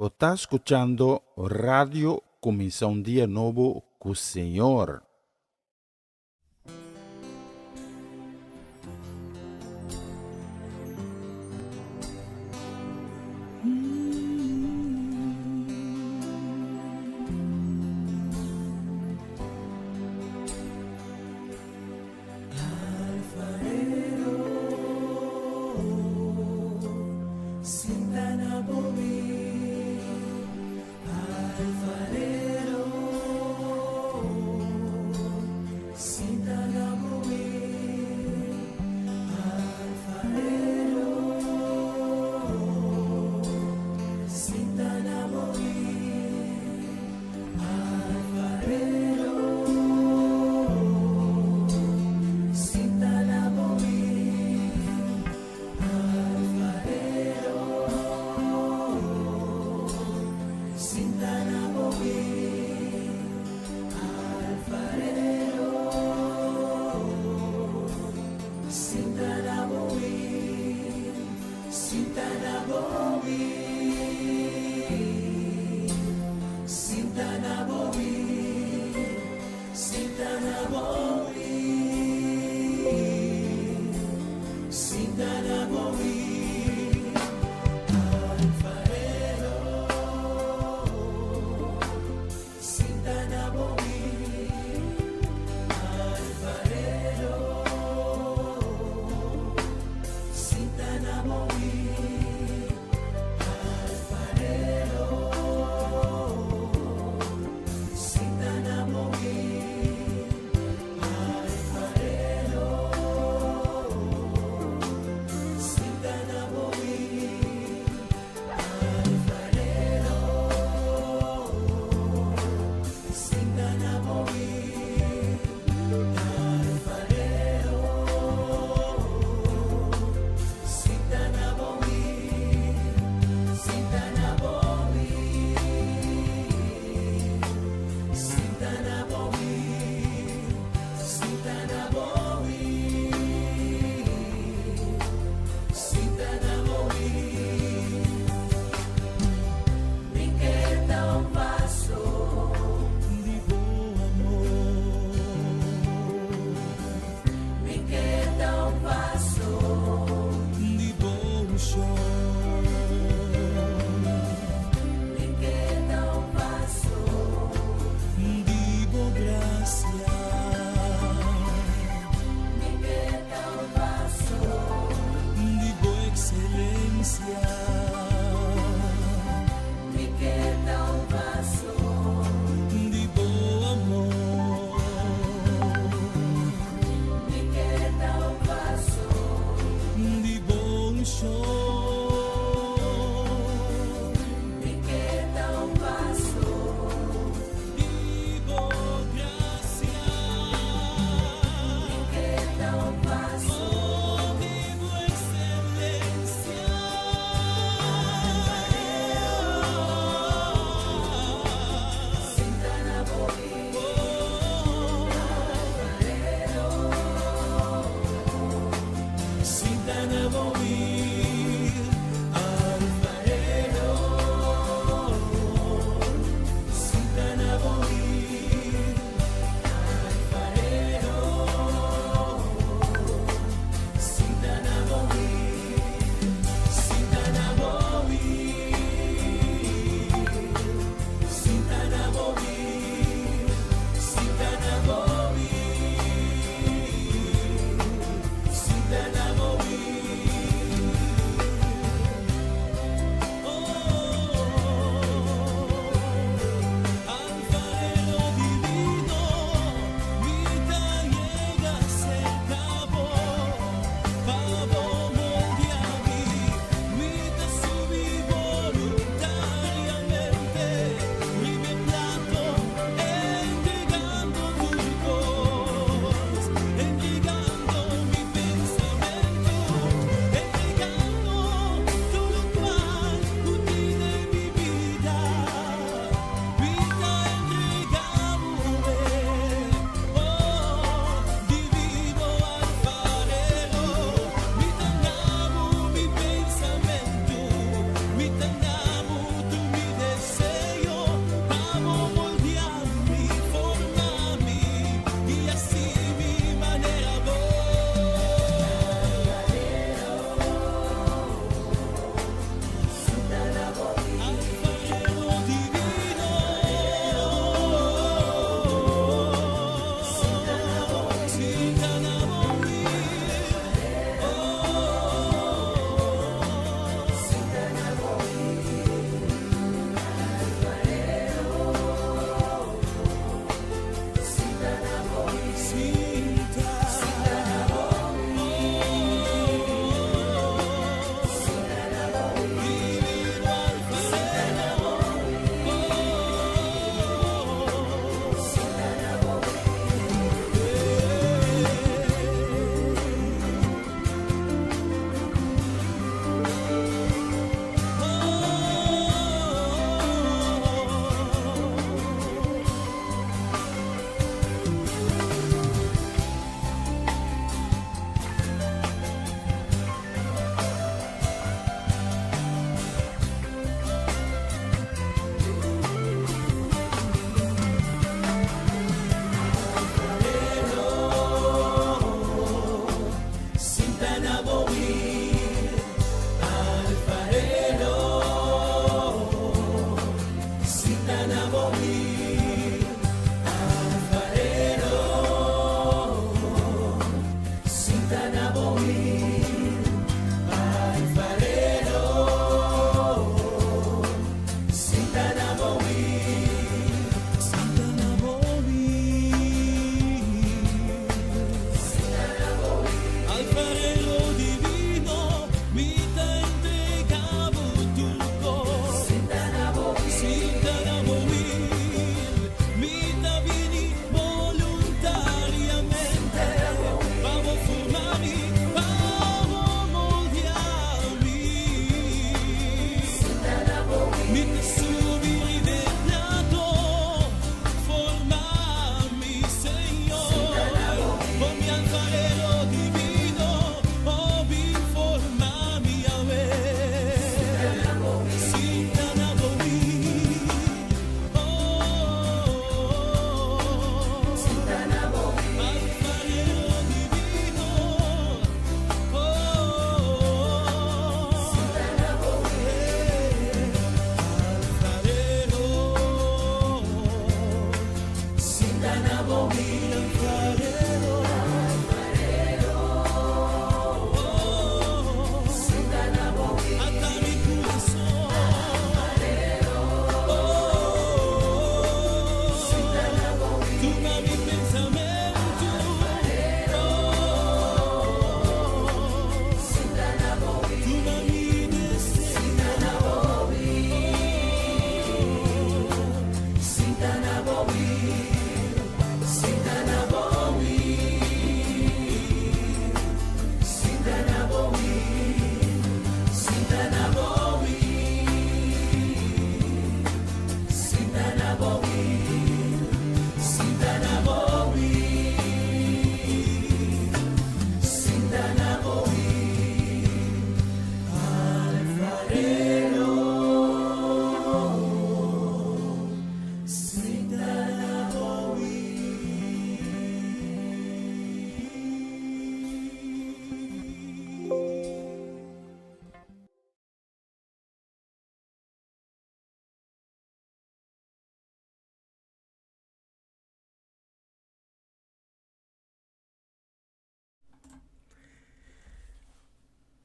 Você está escuchando Radio Comienza un Día Nuevo con el Señor.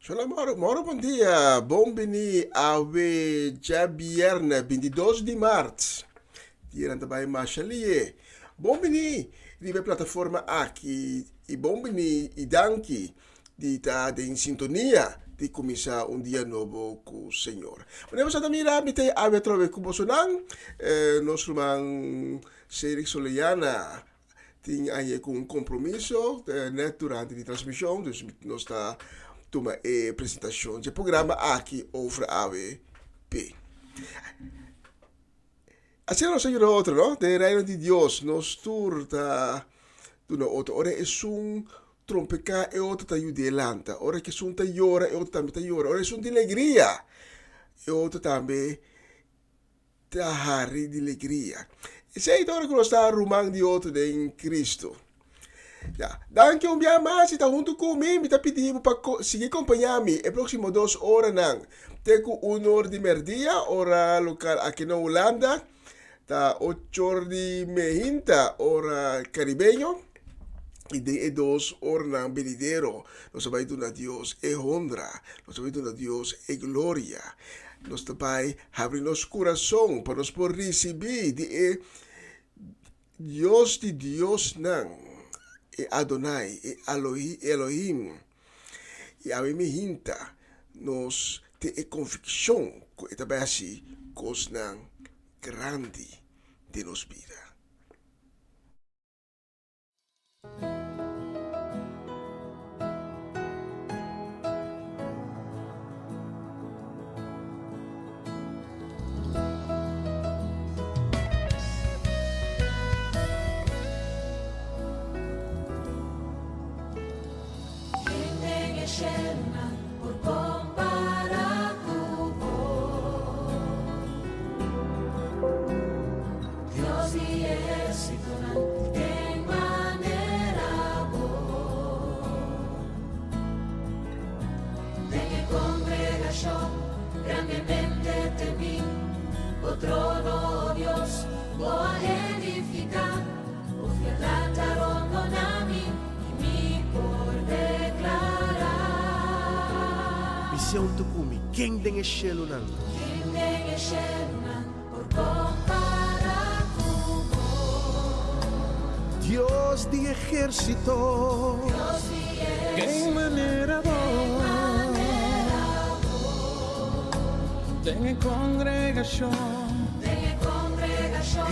Olá, Mauro, bom dia. Bom-vindo ao dia viernes 22 de março. Dia também Machalie. Bom-vindo à plataforma aqui. E bom-vindo e danke de estar em sintonia de começar dia novo com o Senhor. Mas nós também iremos a trove com Bolsonaro. Nós vamos ser Soliana. Tem aí um compromisso durante a transmissão. Nós está uma apresentação de programa aqui over AWP. Assim nós seguimos outro, não? De reino de Deus, nós turta do no outro. Ora é trompeca e outro tá judelanta. Ora que sunt llora e outro também tá llora. Ora sunt de alegria e outro também tá harri de alegria. E sei ora que nós está arrumando de outro em Cristo. Ja, danke dia mais, está junto comigo, me está pedindo para seguir acompanhando-me. É próximo 2 horas, não. Tenho 1 hora de merdia, hora local aqui na Holanda. Tá 8 horas de mehinta, hora caribeño. E de 2 horas na Benidero. Nós vamos dar a Deus e honra. Nós vamos dar a Deus e glória. Nós também abrimos nosso coração para nós poder receber de Deus de Deus, não. E Adonai, e Elohim, e a minha hinta, nós temos convicção que também assim, coisa grande de nossa vida. Por comparar con vos, Dios y ejército en manera vos, de congregación grandemente temí, o trono Dios, o a edificar, o fiel Ronami y mi por declarar. Misión Tukumi, quem den eshelunan? Quem den eshelunan por comparar con vos. Dios de ejército, Dios y ejército en manera vos, en congregación,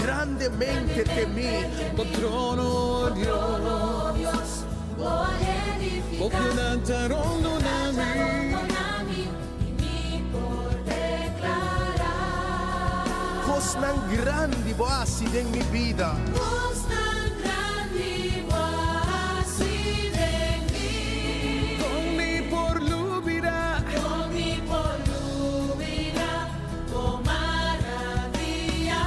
grandemente temí, o trono Dios, o a edificar, o fiel Ronami y mi por declarar. Cos nan grandi boassi den mi vida, Vos tan grande voasi de mí, con mi por lubirá, con mi por lubirá, con maravilla.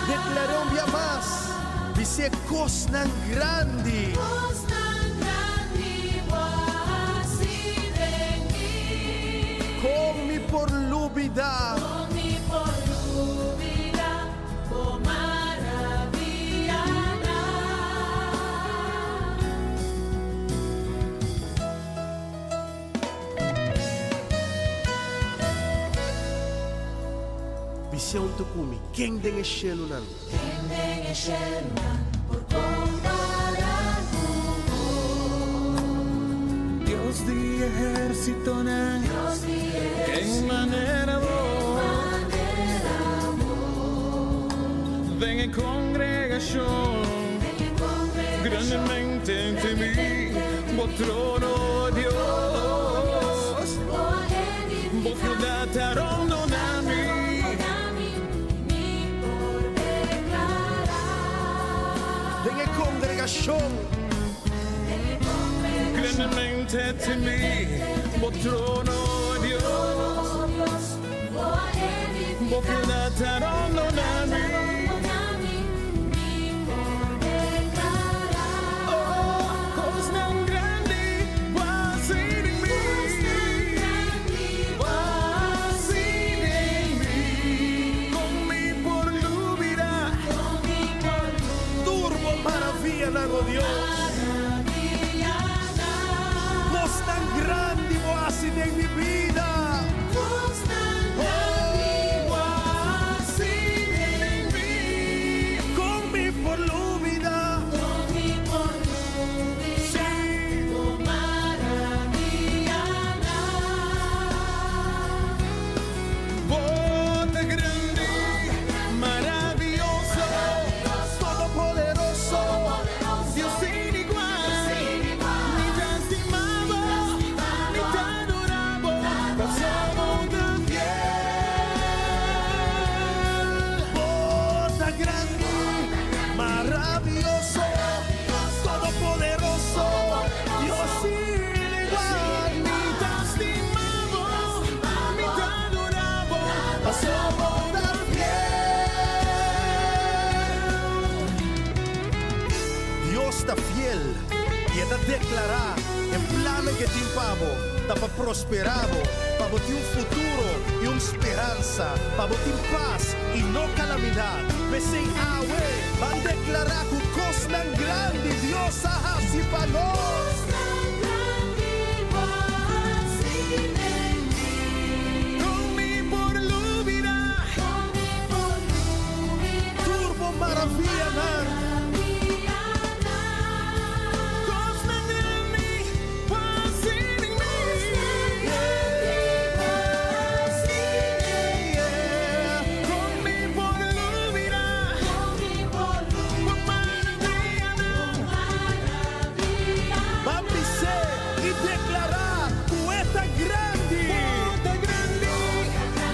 declaró un día más, dice cos nan grandi, Vos tan grande voasi de mí, con mi por lubida, con mi por lubirá, con maravilla. missão tu kumi, quem den eshelo nan. Dios de ejército na en manera ven en congregación grandemente ante mí, vos trono Dios, vos dataron a mí. Den en congregación, Grandemente ante mí, vos trono Dios, vos dataron a mí. oh Dios. Vos tan grande vos has sido en mi vida. Con mi por la vida. Vos tan grande, maravilloso, Todopoderoso. Dios sin igual, ni te estimamos, ni te adoramos, somos tan Vos tan grande, maravilloso, todopoderoso, Dios sin igual. ni te estimamos, ni te adoramos, somos tan Dios está fiel y está declarar en plan que te impavo, está para prosperado, para botar un futuro y una esperanza, para botar paz y no calamidad. Me sin awe, van a declarar que cosa tan grande Dios ha así para nos. conmigo por la vida, Turbo maravilla, man. cosa grande, vas en mí. Conmigo por la vida, por maravilla, Van a dizer y declarar tú estás grande. tan grande,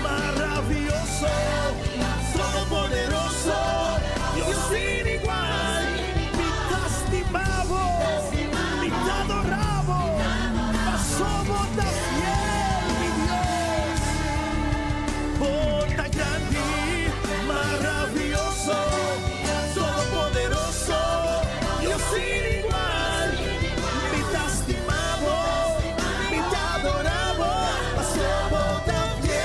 Maravilloso, todopoderoso, Dios sin igual, mi te estimamos, mi te adoramos, mas somos tan fiel, mi Dios. Oh, tan grande, maravilloso, todopoderoso, Dios sin igual, mi te estimamos, mi te adoramos, mas somos tan fiel.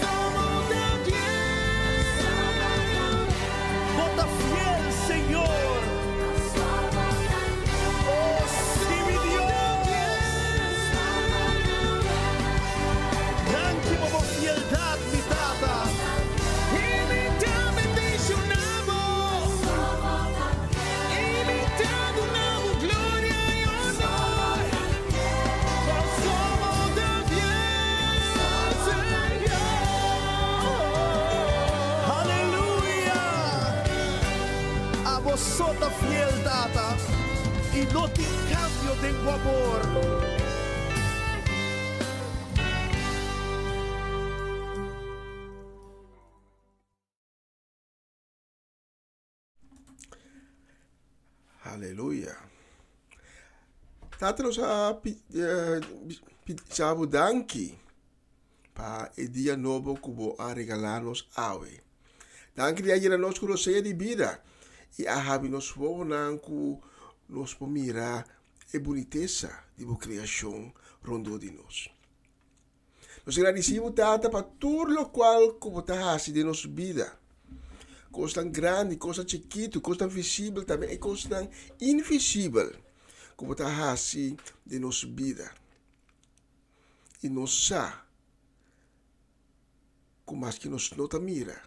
somos tan Bota fiel, Señor. Oh, sí, mi Dios. Grazie por fieldad, mi tata. bendicionamos, damos gloria y honor. Somos tan Señor. Aleluya. A vosotros fiel data. Y no te cambio de tu amor. Halleluja. Tatalo sa sabu danki pa e dia novo kubo a regalanos awe. Danki dia gira nos kulo seya di vida e a habi nos vovo nanku nos pomira e boniteza di bo criação rondo di nos. Nos agradecemos tata pa tudo lo qual kubo tahasi de nos vida. Coisa tão grande, coisa chiquito, coisa tão visível também e coisa tão invisível como está assim de nossa vida. e nos sa, com mais que nos não mira,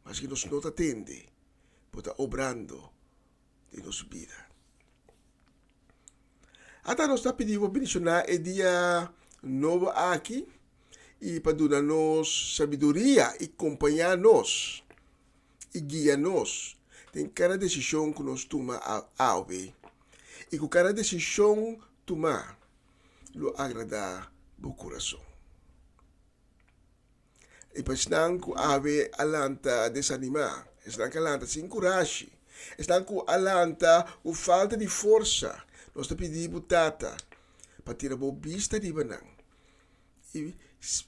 mas que nos não atende, pode obrando de nossa vida. Até nós está pedindo bendicionar é dia novo aqui e para dar-nos sabedoria e acompanhar-nos e guiar-nos. Tem cada decisão que nós tomamos a ver e com cada decisão tomar lo agrada o coração. E para estar com a ver alanta desanimar, estar com alanta sem coragem, estar com alanta o falta de força. Nós te pedimos tata para tirar a vista de banang e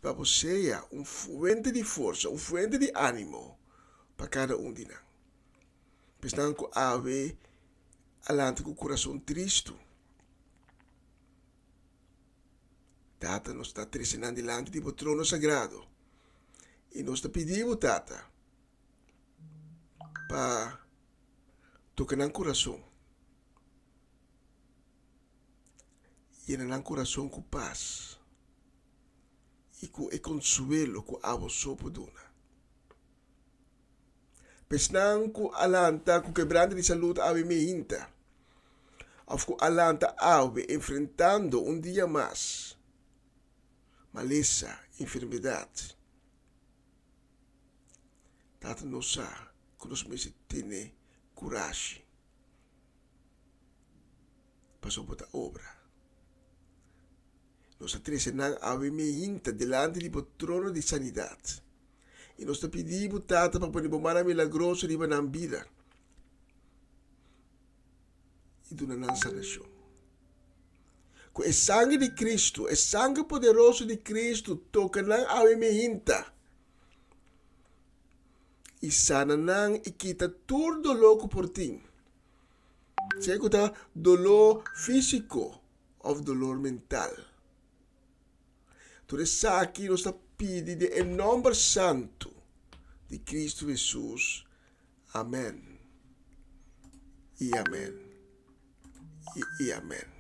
para você fuente de força, fuente de ânimo para cada de nós. Estar com a ver alanta com o coração triste. Tata, nós está trecinando diante do trono sagrado. E nós te pedimos, Tata, para tocar no coração. E no coração com paz. E com consuelo com a vosso poduna. Pesnang com alanta com quebrante de saúde ave mehinta. Of com alanta ave enfrentando dia mais. Maleza, enfermidade. Tata nos sa, que nos meses tiene coragem para soportar a obra. Nós trecenang ave mehinta delante do trono de sanidade. E nós te pedimos, Tata, para poder bomar milagroso de na vida. E do na sanação. Com o sangue de Cristo, o sangue poderoso de Cristo, toca nang ave mehinta. E sana nang ikita todo dolor por ti. Seja que dolor físico ou dolor mental. Tudo isso aqui nós pedimos em nome santo de Cristo Jesus. Amém. E amém. E amém.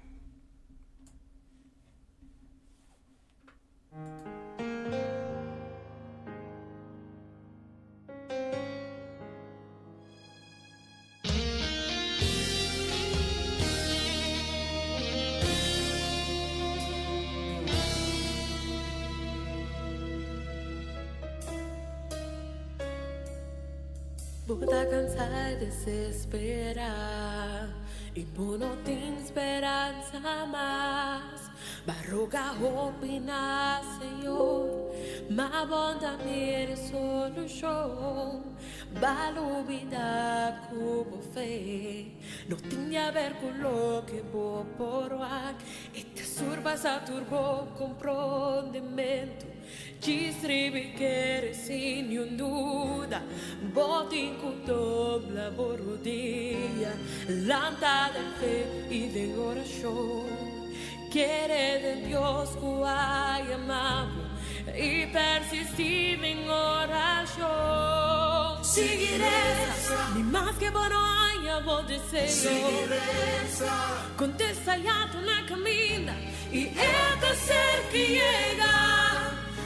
Puta cansada de desesperar e não tem esperança mais. Barroga opinar, Senhor, mas bonda minha solução. Balubida como fé, não tinha a ver com o que vou provar. E te surbas a turbo compreendimento. Distribi che sin duda, botin con dobla borodia, lanta de fe y de oración. Quiere de Dios que hay amado y persistir en oración. Seguiré, ni más que bueno haya vos deseo. Contesta ya tu na camina y este ser que llega.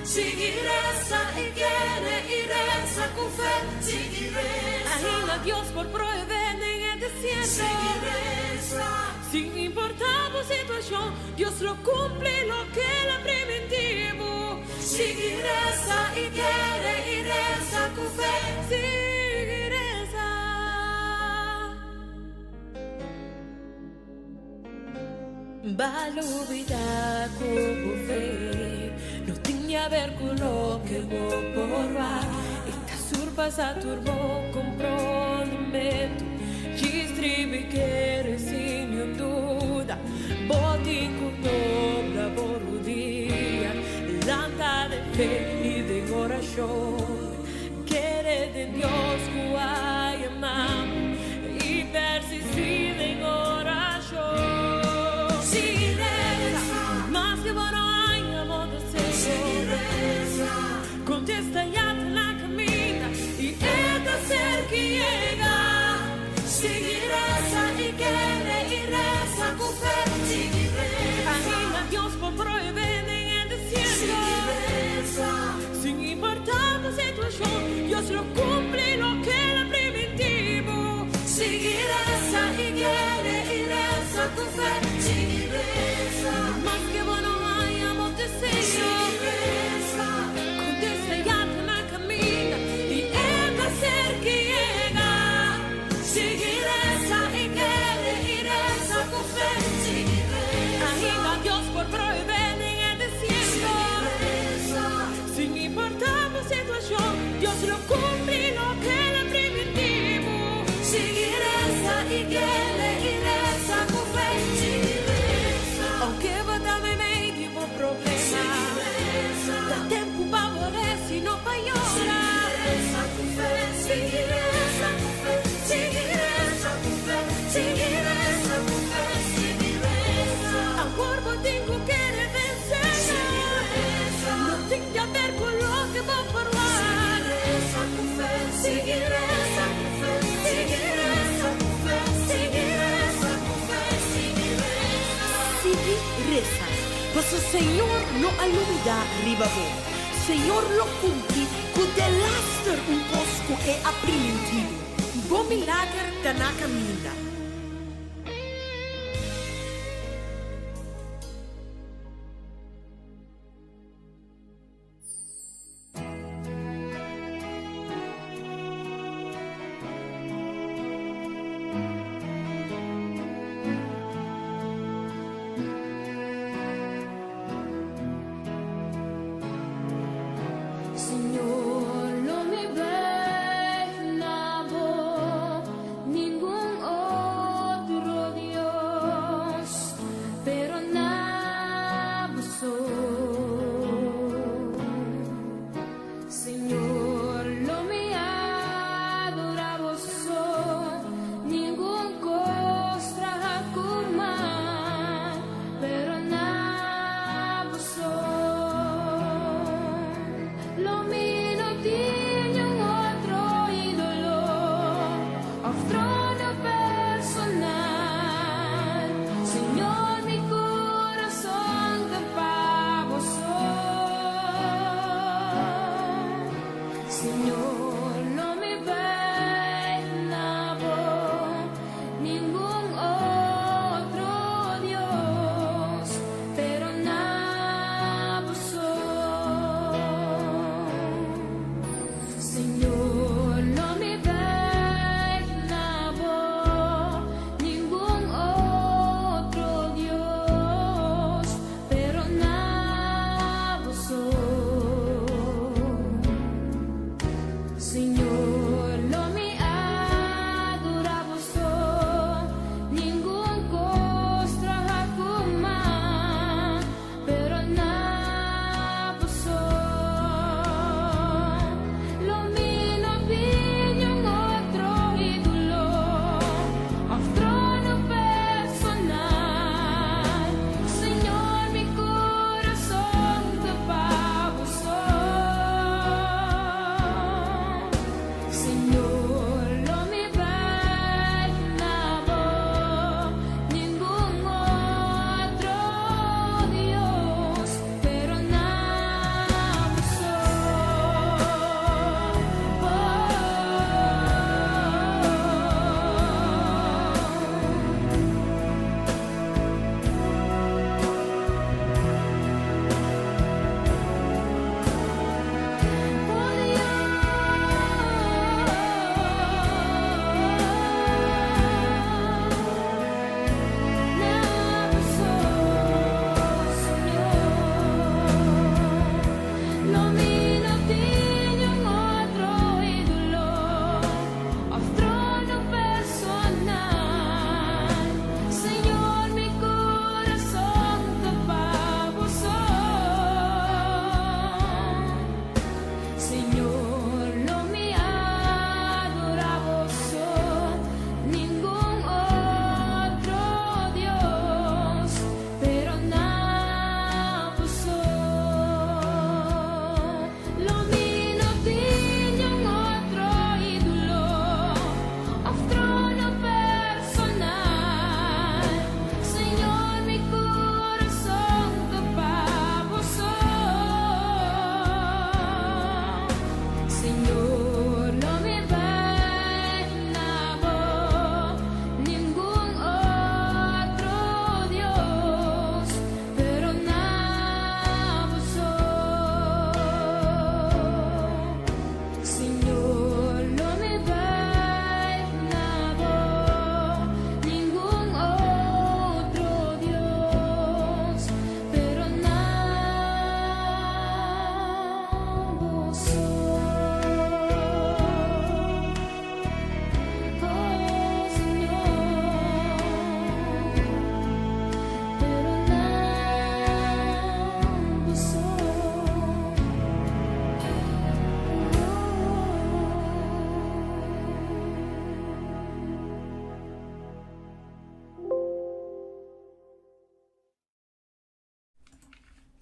Seguiresa y quiere y reza con fe. Seguiresa. Ainda Dios por proveer en el desierto. Seguiresa. Sin importar la situación, Dios lo cumple lo que le preventivo. Seguiresa y quiere y reza con fe. Seguiresa. Balubida como fe. No tinha a ver con lo que vou provar. Esta surpassa turbo compreendimento. Distribi che sin duda. Boti con dobra borodia. Lanta de fe y de oración. Quiere de Dios que hay amamos y persistir en oración. Seguiré más que bueno. Contesta ya la camina y este ser que llega. Seguiresa y quiere y reza con fe. Anima a Dios por proveer en el desierto. seguiré con fe, seguiré con fe, a cuerpo tengo que vencer, no tengo a ver con lo que va a hablar, seguiré con fe, reza, mas o Senhor não aluda ribabo. Senhor lo cumpri, cu de laster un posco e aprimentido. Bom milagre da na caminha. Señor, lo me ve nabo, ningún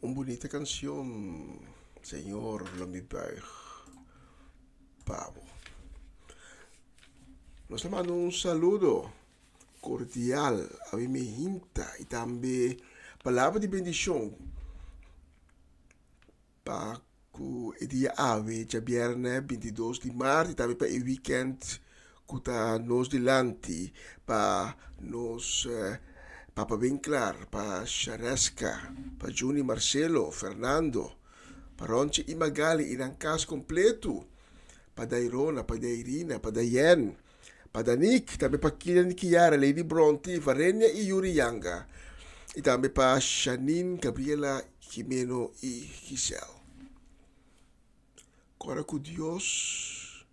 Una bonita canción, Señor, lo mi buig, pavo. Nos mando un saludo cordial a mi hinta y también palabra de bendición para el día ave, ya viernes 22 de marzo y también para el weekend que está nos delante para nos Papa Winkler, para Charesca, para Juni Marcelo, Fernando, para Ronchi y Magali, en un caso completo, para Dairona, para Dairina, para Dayen, para Nick, también para Kylian Kiara, Lady Bronte, Varenia y Yuri Yanga, y también para Shanine, Gabriela, Jimeno y Giselle. Agora que Deus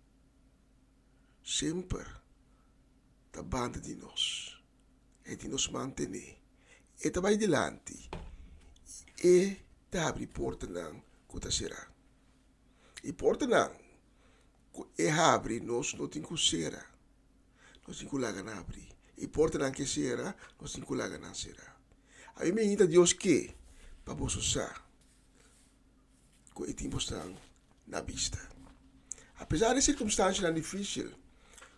sempre está banda de nós, é de nos manter, e tá vai delante, e tá abre porta não, que tá será. E porta não, e abre nós não tem que será, nós tem que lagar na abrir. E porta não que será, nós tem que lagar na será. Aí me ainda Deus que, para você usar, que é tempo estão na vista. Apesar de circunstâncias não difíceis,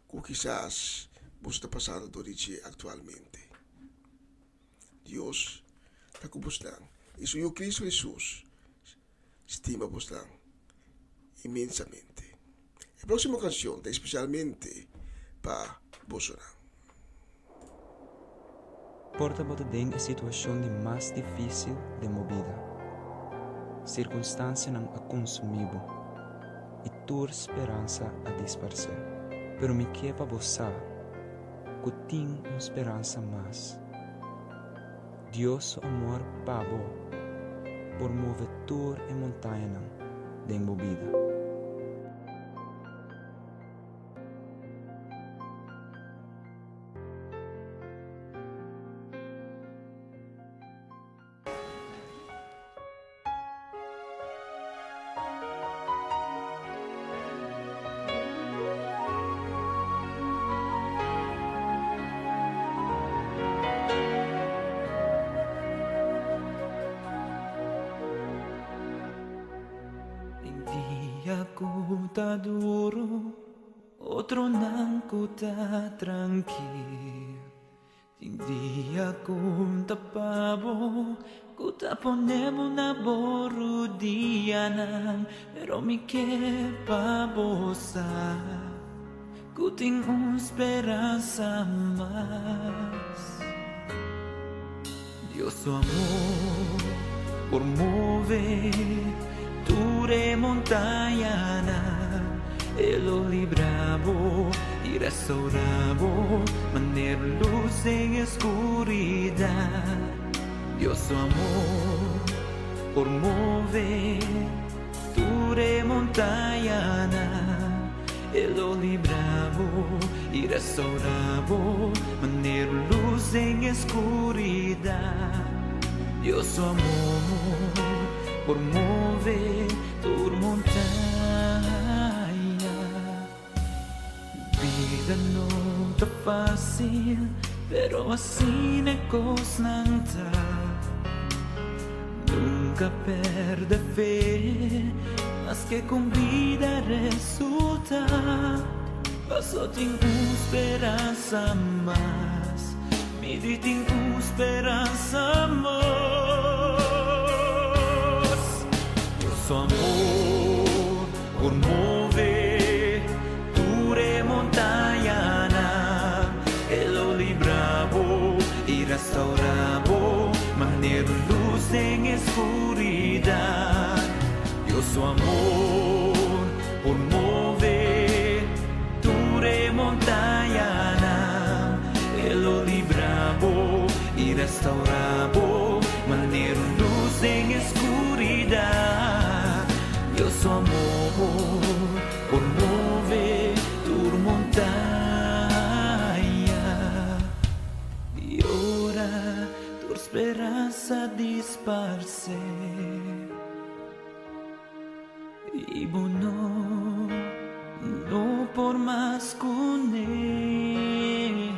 que quizás você está passando por isso atualmente, Deus está com você. Isso é o Cristo Jesus estima você imensamente. A próxima canção é especialmente para você. Porta botading a sitwasyon ni mas difícil de movida. Circunstância não a consumibo. E tur esperança a disparcer. Pero me quepa boçar, que tem uma esperança mais. Deus o amor pabo, por mover tur e montanha de movida. Dia ku tá duro, outro não ku tá tranquilo. Tem dia ku tá pavo, ku tá ponemos na boru dia não, pero me quepa boça, ku tem esperança mais. Deus o amor por mover Ture montañana, e lo libravo y restauravo, manter luz en escuridad. Dios su amor por mover Ture montañana, e lo libravo y restauravo, manter luz en escuridad. Dios su amor por mover tu montanha. Vida não tá fácil, pero assim é constante. Nunca perde fé, mas que com vida resulta. Só tem esperança mais, me tem esperança mais. Su amor por mover Ture montañana, e lo libravo y restauravo, manter luz en escuridad. Dios su amor por mover Ture montañana, e lo libravo y restauravo, manter luz en escuridad. Dios su amor por mover tu montaña, y ora tu esperanza disparce, y bueno, no por más con él,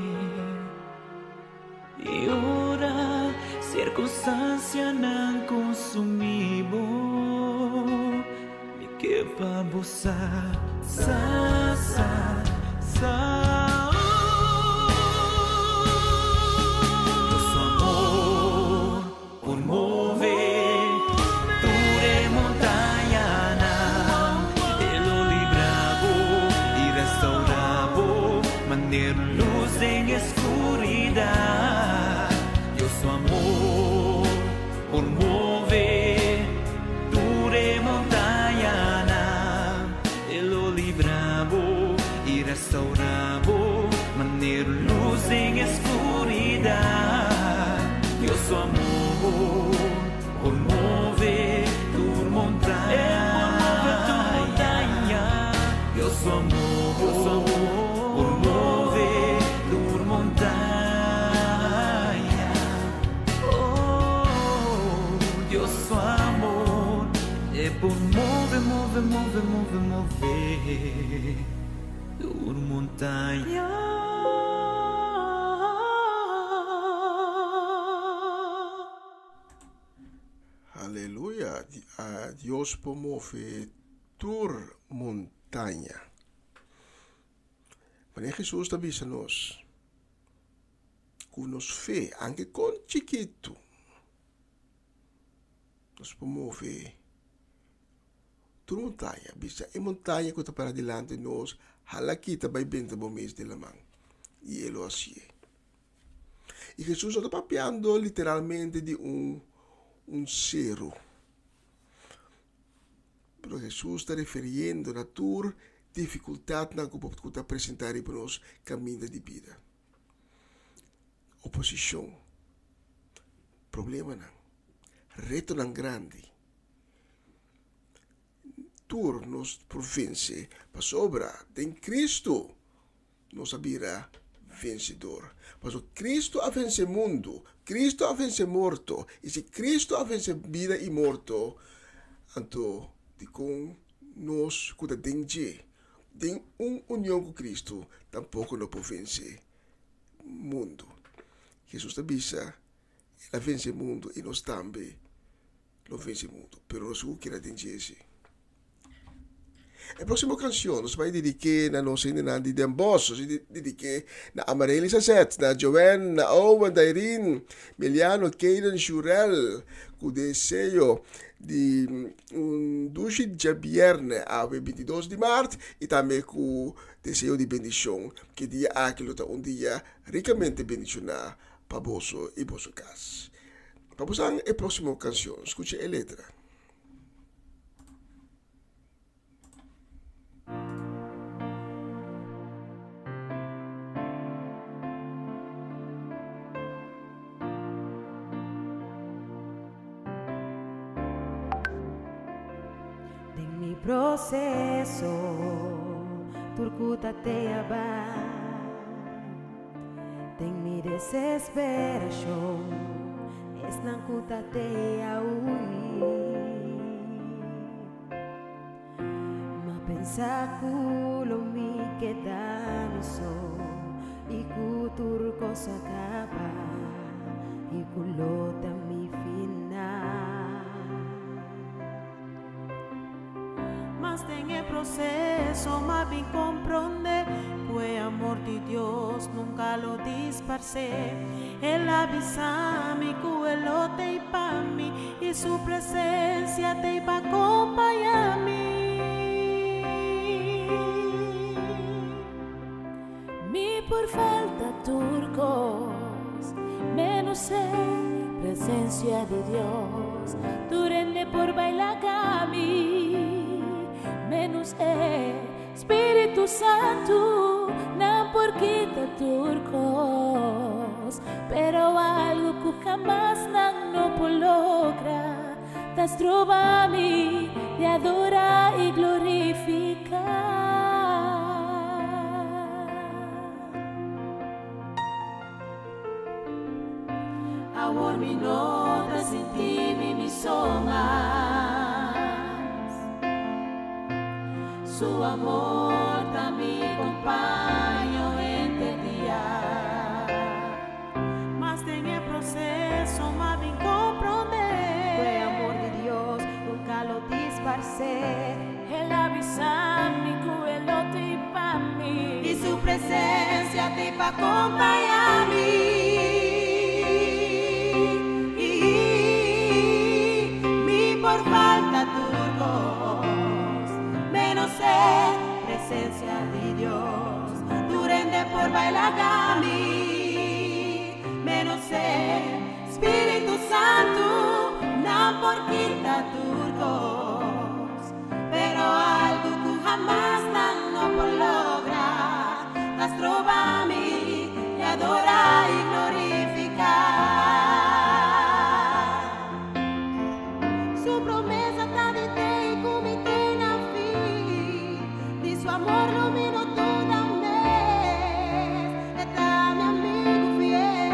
y ora circunstancia não consome. sumibo mi que babosa sa Su amor por mover ture montaña e lo libravo y restauravo manter luz en escuridad. Dios su amor por mover ture montaña e lo libravo y restauravo manter luz en escuridad. Dios su amor por mover tu montaña. Dios su amor por mover tu montaña. Oh, Dios su amor por mover tu montaña. Aleluya. A Dios promove tu montaña. Wanneer Jesus avisa nos, com nos fé, anche con chiquito, nos promove tu montaña. Bisa e montaña que está para delante nos, halakita by bente bomes de la man. E ele assim. E Jesus está papeando literalmente de um cero. Pero Jesus está referindo a tua dificuldade na que pode apresentar para nós caminho de vida. Oposição. Problema não. Reto não grande. Tur nos province para sobra. Em Cristo nos abrirá vencedor. Mas Cristo a vence mundo, Cristo a vence morto. E se Cristo a vence vida e morto, então, de com nós, cuida de união com Cristo, tampouco não pode vencer mundo. Jesus avisa, ele vence mundo e nós também não vence mundo. Pero nós não queremos esse. A próxima canção nos vai dedicar a nossa Nandi Dembos, nos dedicar a Amareli Sasset, na Joanne, na Owen, na Irene, Miliano, Kayden, Jurel, com o desejo de duche de viernes a 22 de março e também com o desejo de bendição, que dia aquilo está dia ricamente bendicionado para você e para sua casa. Para você, a próxima canção, escute a letra. Proceso turcuta te aba tem mi desesperação es nan cuta te aui ma pensa culo mi queda no so y cutur cosa capa y culota mi final. Mas tem el proceso, mas bien comprende, que amor de Dios nunca lo disparce. Él avisa mi que él lo te pa mí y su presencia te va a acompañar mí. Mi por falta turcos, menos presencia de Dios, durende por bailar cami. Menos Espíritu Santo, no porque te turcos, pero algo que jamás no puedo lograr, te trova a mí de adorar y glorificar. Amor mi nota sin ti mi songa. Su amor también acompaño este día. Mas en el proceso más bien comprender que amor de va a acompañarme. Mi por falta turcos, menos presencia de Dios. Durende por bailar a mí, menos Espíritu Santo, no por quita turcos, pero algo que jamás no por lograr, las trova a mí y adora y glorificar. Su promesa está de te y comité na fin, de su amor lumino toda mes, está mi amigo fiel.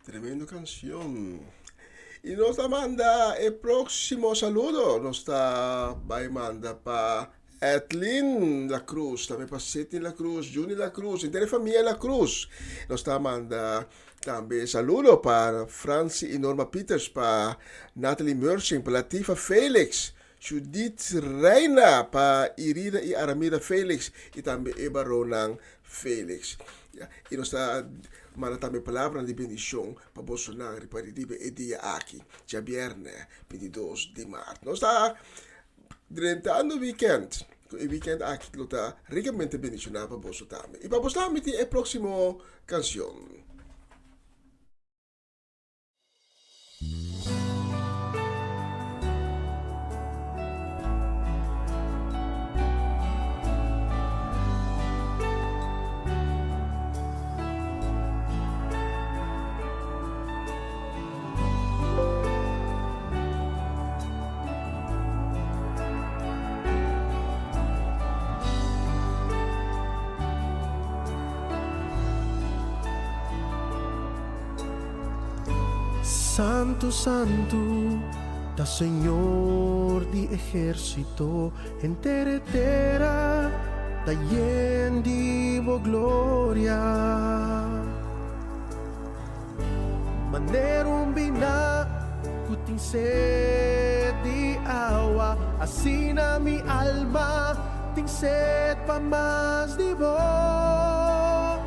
Tremendo canción. Y nos la manda el próximo saludo. Nos está manda para Edlin La Cruz, también para Seti La Cruz, Juni La Cruz, entera familia La Cruz. Nos está manda también saludo para Franci y Norma Peters, para Natalie Mersing, para Latifa Felix, Judith Reina, para Irida y Aramida Felix, y también Eva Ronan Felix. Y nos está manda também palavra de bendição para Bolsonaro para o dia aqui, dia viernes 22 de março. Nós está durante o weekend aqui que está ricamente bendicionado para Bolsonaro. E para Bolsonaro tem a próxima canção. Santo, Santo, da Señor di ejército, entera, da yendivo gloria. Manerum bina, kuting sed di agua, así na mi alma, ting sed pa más di vos.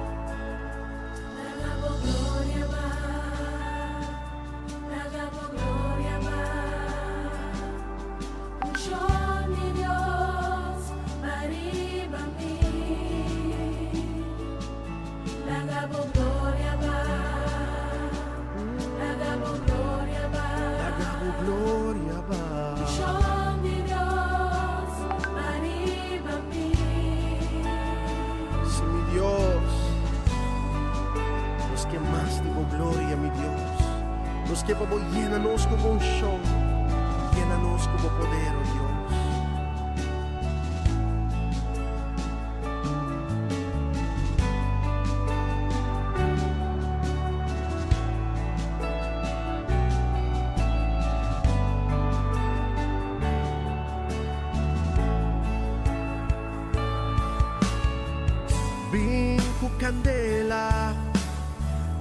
Gloria, mi Dios. Los que por llénanos como un show, llénanos como poder, oh Dios. candela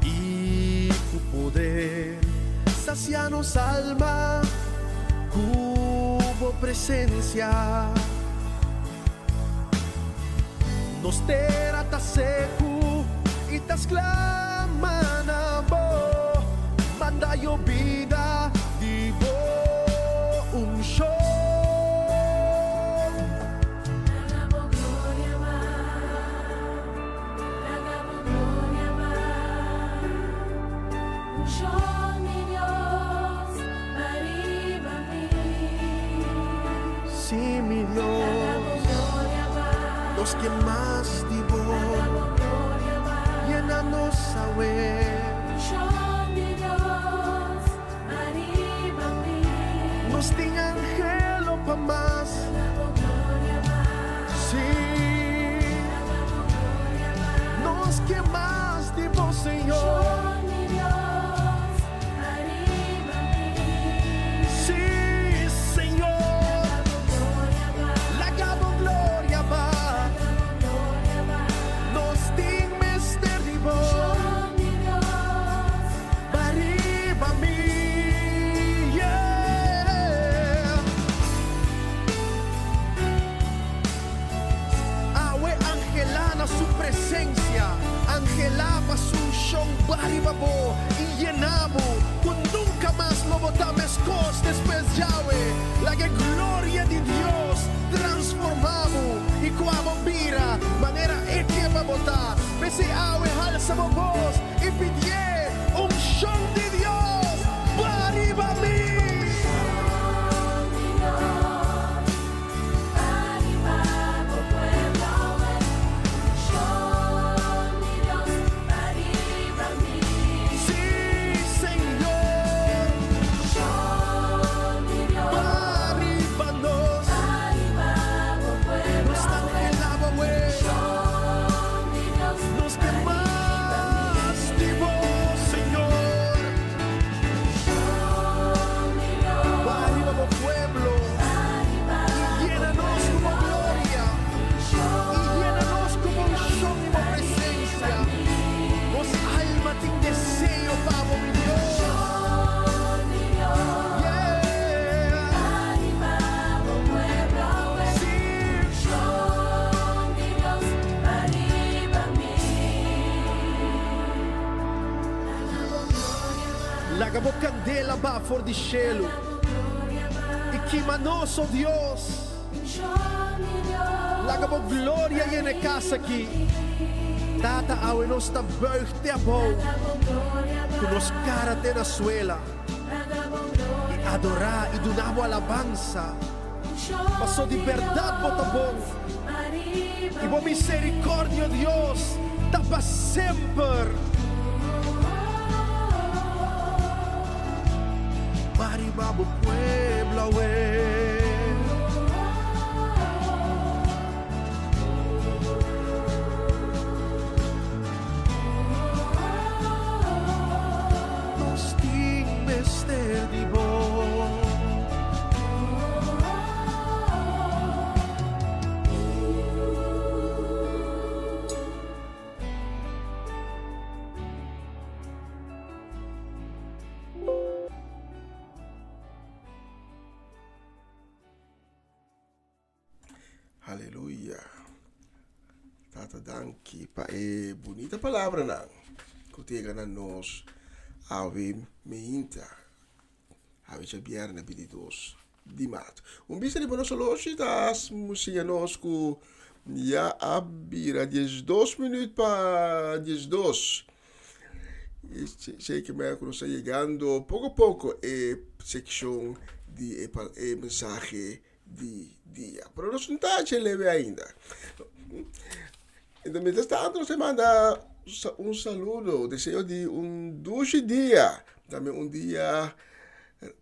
y tu poder sacianos alma, cubo presencia. Nos terata seco y tas clamana bo, manda yo vida divo un show. Sí, mi Dios, los que más divo, llénanos a ver. Nos ting angelo pa más. Sí, nos que más divo, Señor. Angelaba su show baribabo y llenamos con nunca más lo botamos cos después Yahweh la que gloria de Dios transformamos y como mira manera que va a botar pese Yahweh alza voz y pidie un show de Dios baribami. Lagabo candela ba for di cielo e chi manoso Dios lagabo gloria yene casa aquí tata awe nos ta buigte abo con los cara te na suela y adorar y donavo alabanza paso di verdad botabon y bo misericordia Dios tapa sempre. Baribabo Puebla, nos ting mester dibo. Aleluia. Tata danki pa bonita palavra nang. Kutega na nos ave meinta. Ave chabiar na bididos di mato. Bisa di bonos loshi tas musiga nos ku ya abira 12 minutos pa 12. Sei que me está llegando poco a poco sección de mensaje de dia. Pero não está leve ainda. Então, mientras tanto, você manda um saludo, desejo de dulce dia. Também dia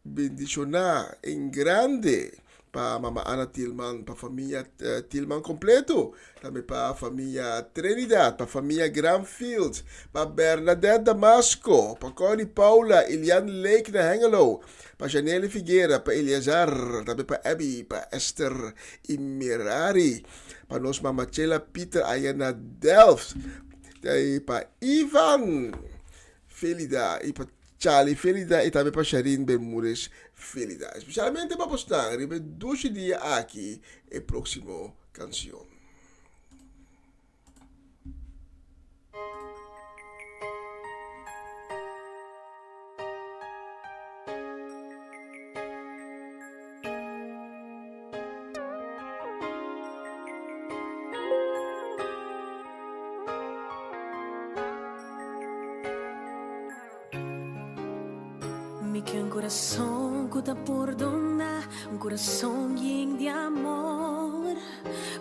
bendicionar em grande para Mama Ana Tillman, para a família Tillman completo. Também para a família Trinidad, para a família Granfield, para Bernadette Damasco, para Connie Paula, Eliane Lake na Hengelo, para Janelle Figueira, para Eliazar, também para Abby, para Esther e Mirari, para nós Mama Chela Peter aí na Delft, E para Ivan, felicidade. E para Charlie, felicidade. E também para Sharin Bermúdez, felicidade. Especialmente para postar, ribe 12 dias aqui, e próximo canção. Mi que un corazón que te perdona, un corazón lleno de amor,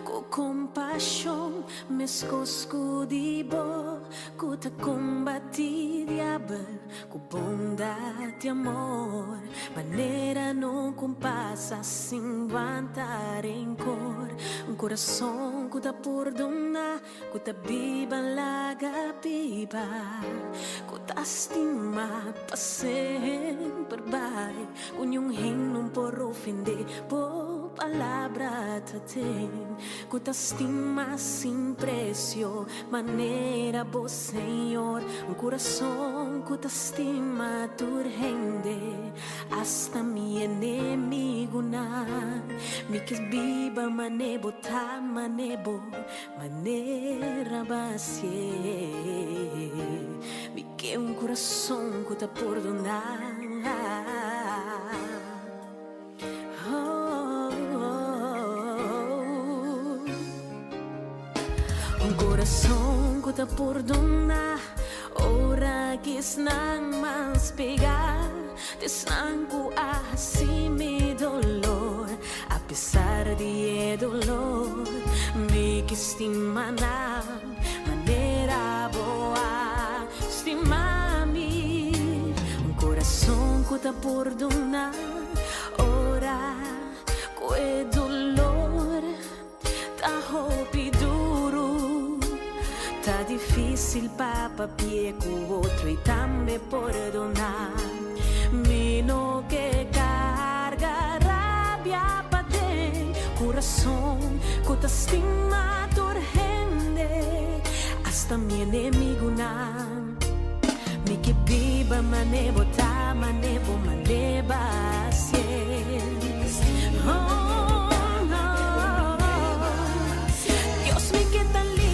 con compasión, me escosco de bo, que te combati diablo, con bondad de amor, manera no compasa sin aguantar rencor, un corazón que te perdona, que te viva la viva, que te estima pa sempre vai, con un non por ofender, por palabra te tem, que te estima sin precio, manera vos Señor, un corazón que te estima tu rende, hasta mi enemigo na, mi que viva manebo ta manebo, manera vacie, mi que un corazón que te perdonar. Un corazón que te perdona, ora que snang mas pegar, te sangu así mi dolor, a pesar de dolor, mi que estima na manera boa, estima mi, un corazón que te perdona, ora que dolor, ta hopi duro. Tá difícil para pie com outro e também perdonar. Mino que carga rabia para dentro, coração que te estima tua rende, hasta mi enemigo não. Mi que viva manebo ta manebo maneba ciel. Dios me queda libre.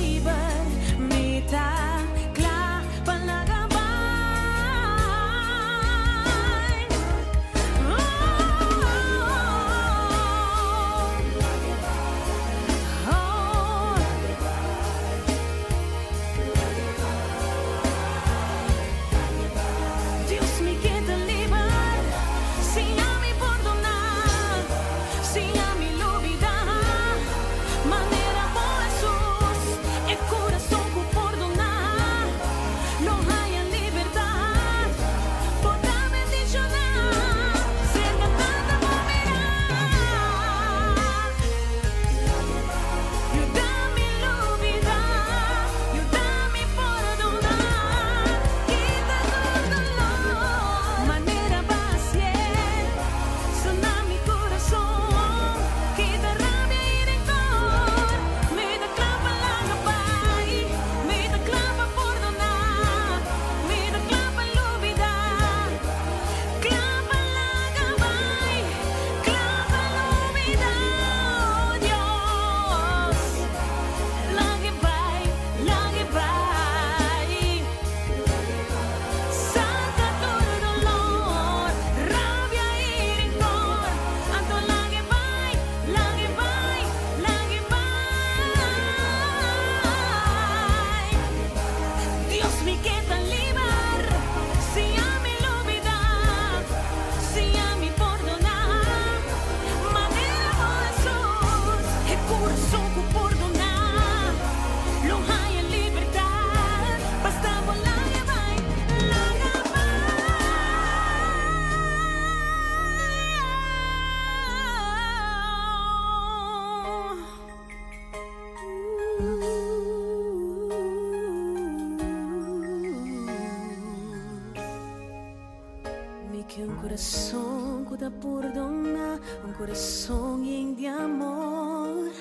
corazón que te perdona, un corazón lleno de amor,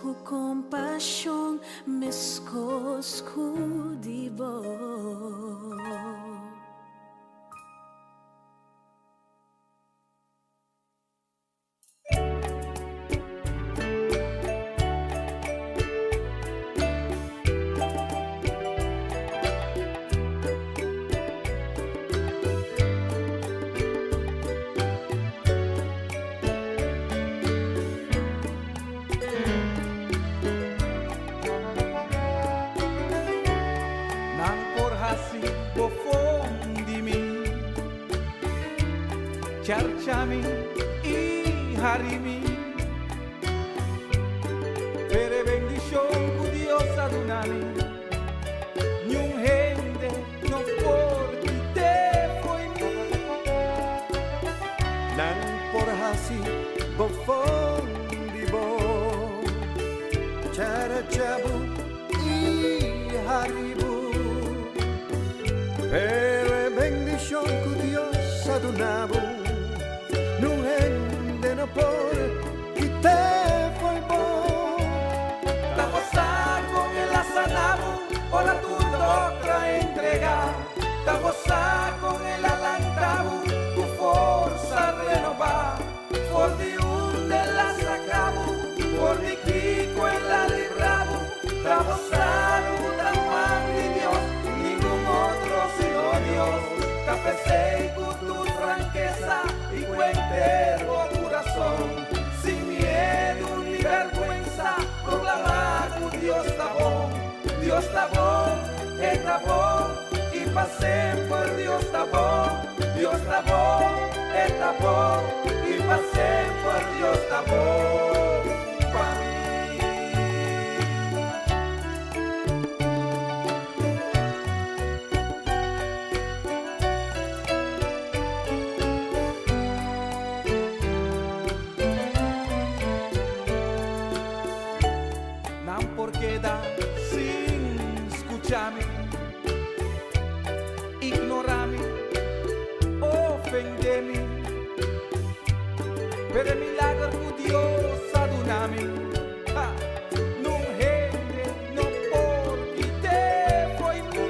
con compasión meskos kudibo. Nang porhasi bofondimi, charchami y harimi, pere bendición cu Dios adunami, nyung hende no por te foi mi. Nang porhasi bofondibo, cara chabu y haribu, pero bendición cu Dios adunabo, no hende no por que te foi bom. Gozar con el asanabo, por la tu otra entrega. Ta gozar con el alantabo, tu fuerza renovar. Por de un de la sacabo, por de Kiko en la librabo. Ta gozar un man de Dios, ningún otro sino Dios. Ta pesé con tu franqueza y cuentero corazón, sin miedo ni vergüenza, proclamar que Dios está bon, y pasé por Dios está bon, y pasé por Dios está bon, pa' mí. Nan por quedar sin escucharme, ignorarme, ofenderme, pero el milagro que Dios adunami, no gente, no porque te foi mí.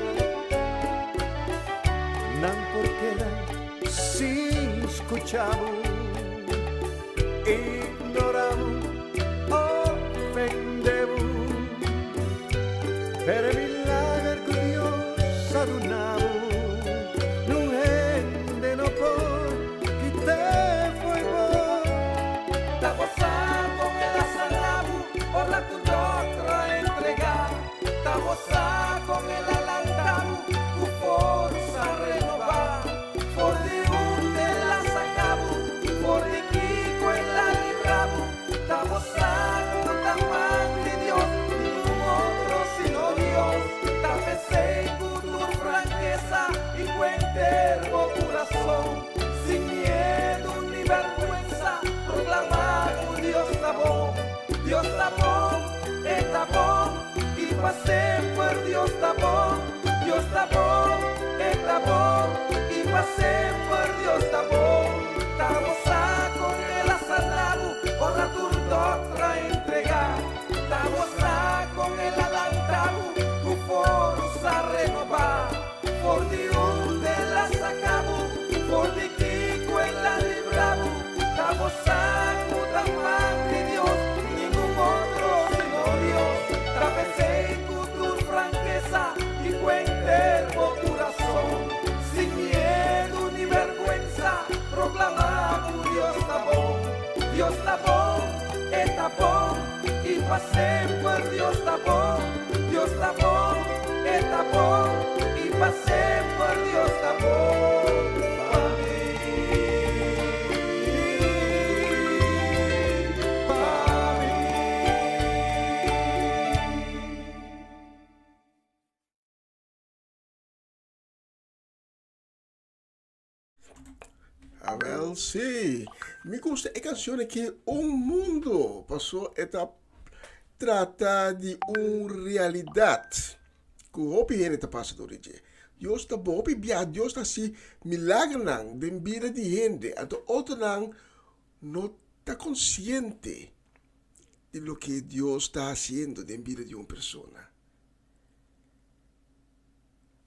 Nan porque sin escuchabo, ignorabo, ofendebo, pero el milagro que Dios adunabo, no hende no por que te foi bom. Ta gozar con el asanabo, por la tu otra entregar. Ta gozar con el alantabo, tu fuerza renovar. Por de un de la sacabo, por de Kiko en la librabo. Ta gozar con tan man de Dios, ningún otro sino Dios. Ta pesé con tu franqueza y cuentero corazón, sin miedo ni vergüenza, proclamar que Dios está bon, y pasé por Dios está bon, y pasé por Dios está bon. Ta gozar con el asanabo, por la tu otra entregar. Ta gozar con el alantabo, tu fuerza renovar. Por de un de la sacabo, por de Kiko en la librabo. Ta gozar con tan man de Dios, ningún otro sino Dios. Ta pesé con tu franqueza y cuentero corazón, sin miedo ni vergüenza, proclamar que Dios está bon, y pasé por Dios está bon, y pasé por Dios está bon, pa' mí. Ah, well, sí. Me gusta a canción que un mundo pasó esta trata de una realidad que hopi hene te pasa do rije. Dios ta hopi bia Dios ta si milagre nang den vida de gente, ato otro nang no ta consciente de lo que Dios está haciendo en la vida de una persona.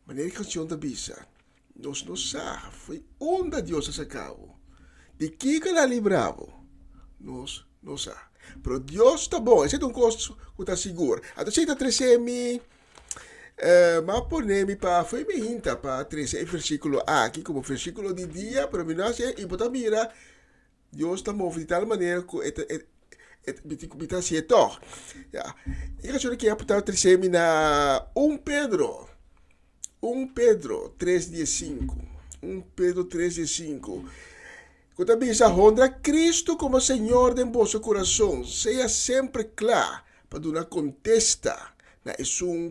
Wanneer die canción te avisa, nos não sabe, foi onde Deus sacou. De que ela librava, nos não sabe. Pero Deus está bom, esse é um coisa que está seguro. Então, se está trazendo mas ponemos para, foi me hinta para trazer o versículo aqui, como versículo de dia, para mim não é importante mira, Deus está movendo de tal maneira que está certo. E a canção que é para trazer na 1 Pedro 3:5. 1 Pedro 3:5. Quando avisa honra Cristo como Senhor de vosso coração, seja sempre claro para dar contesta. É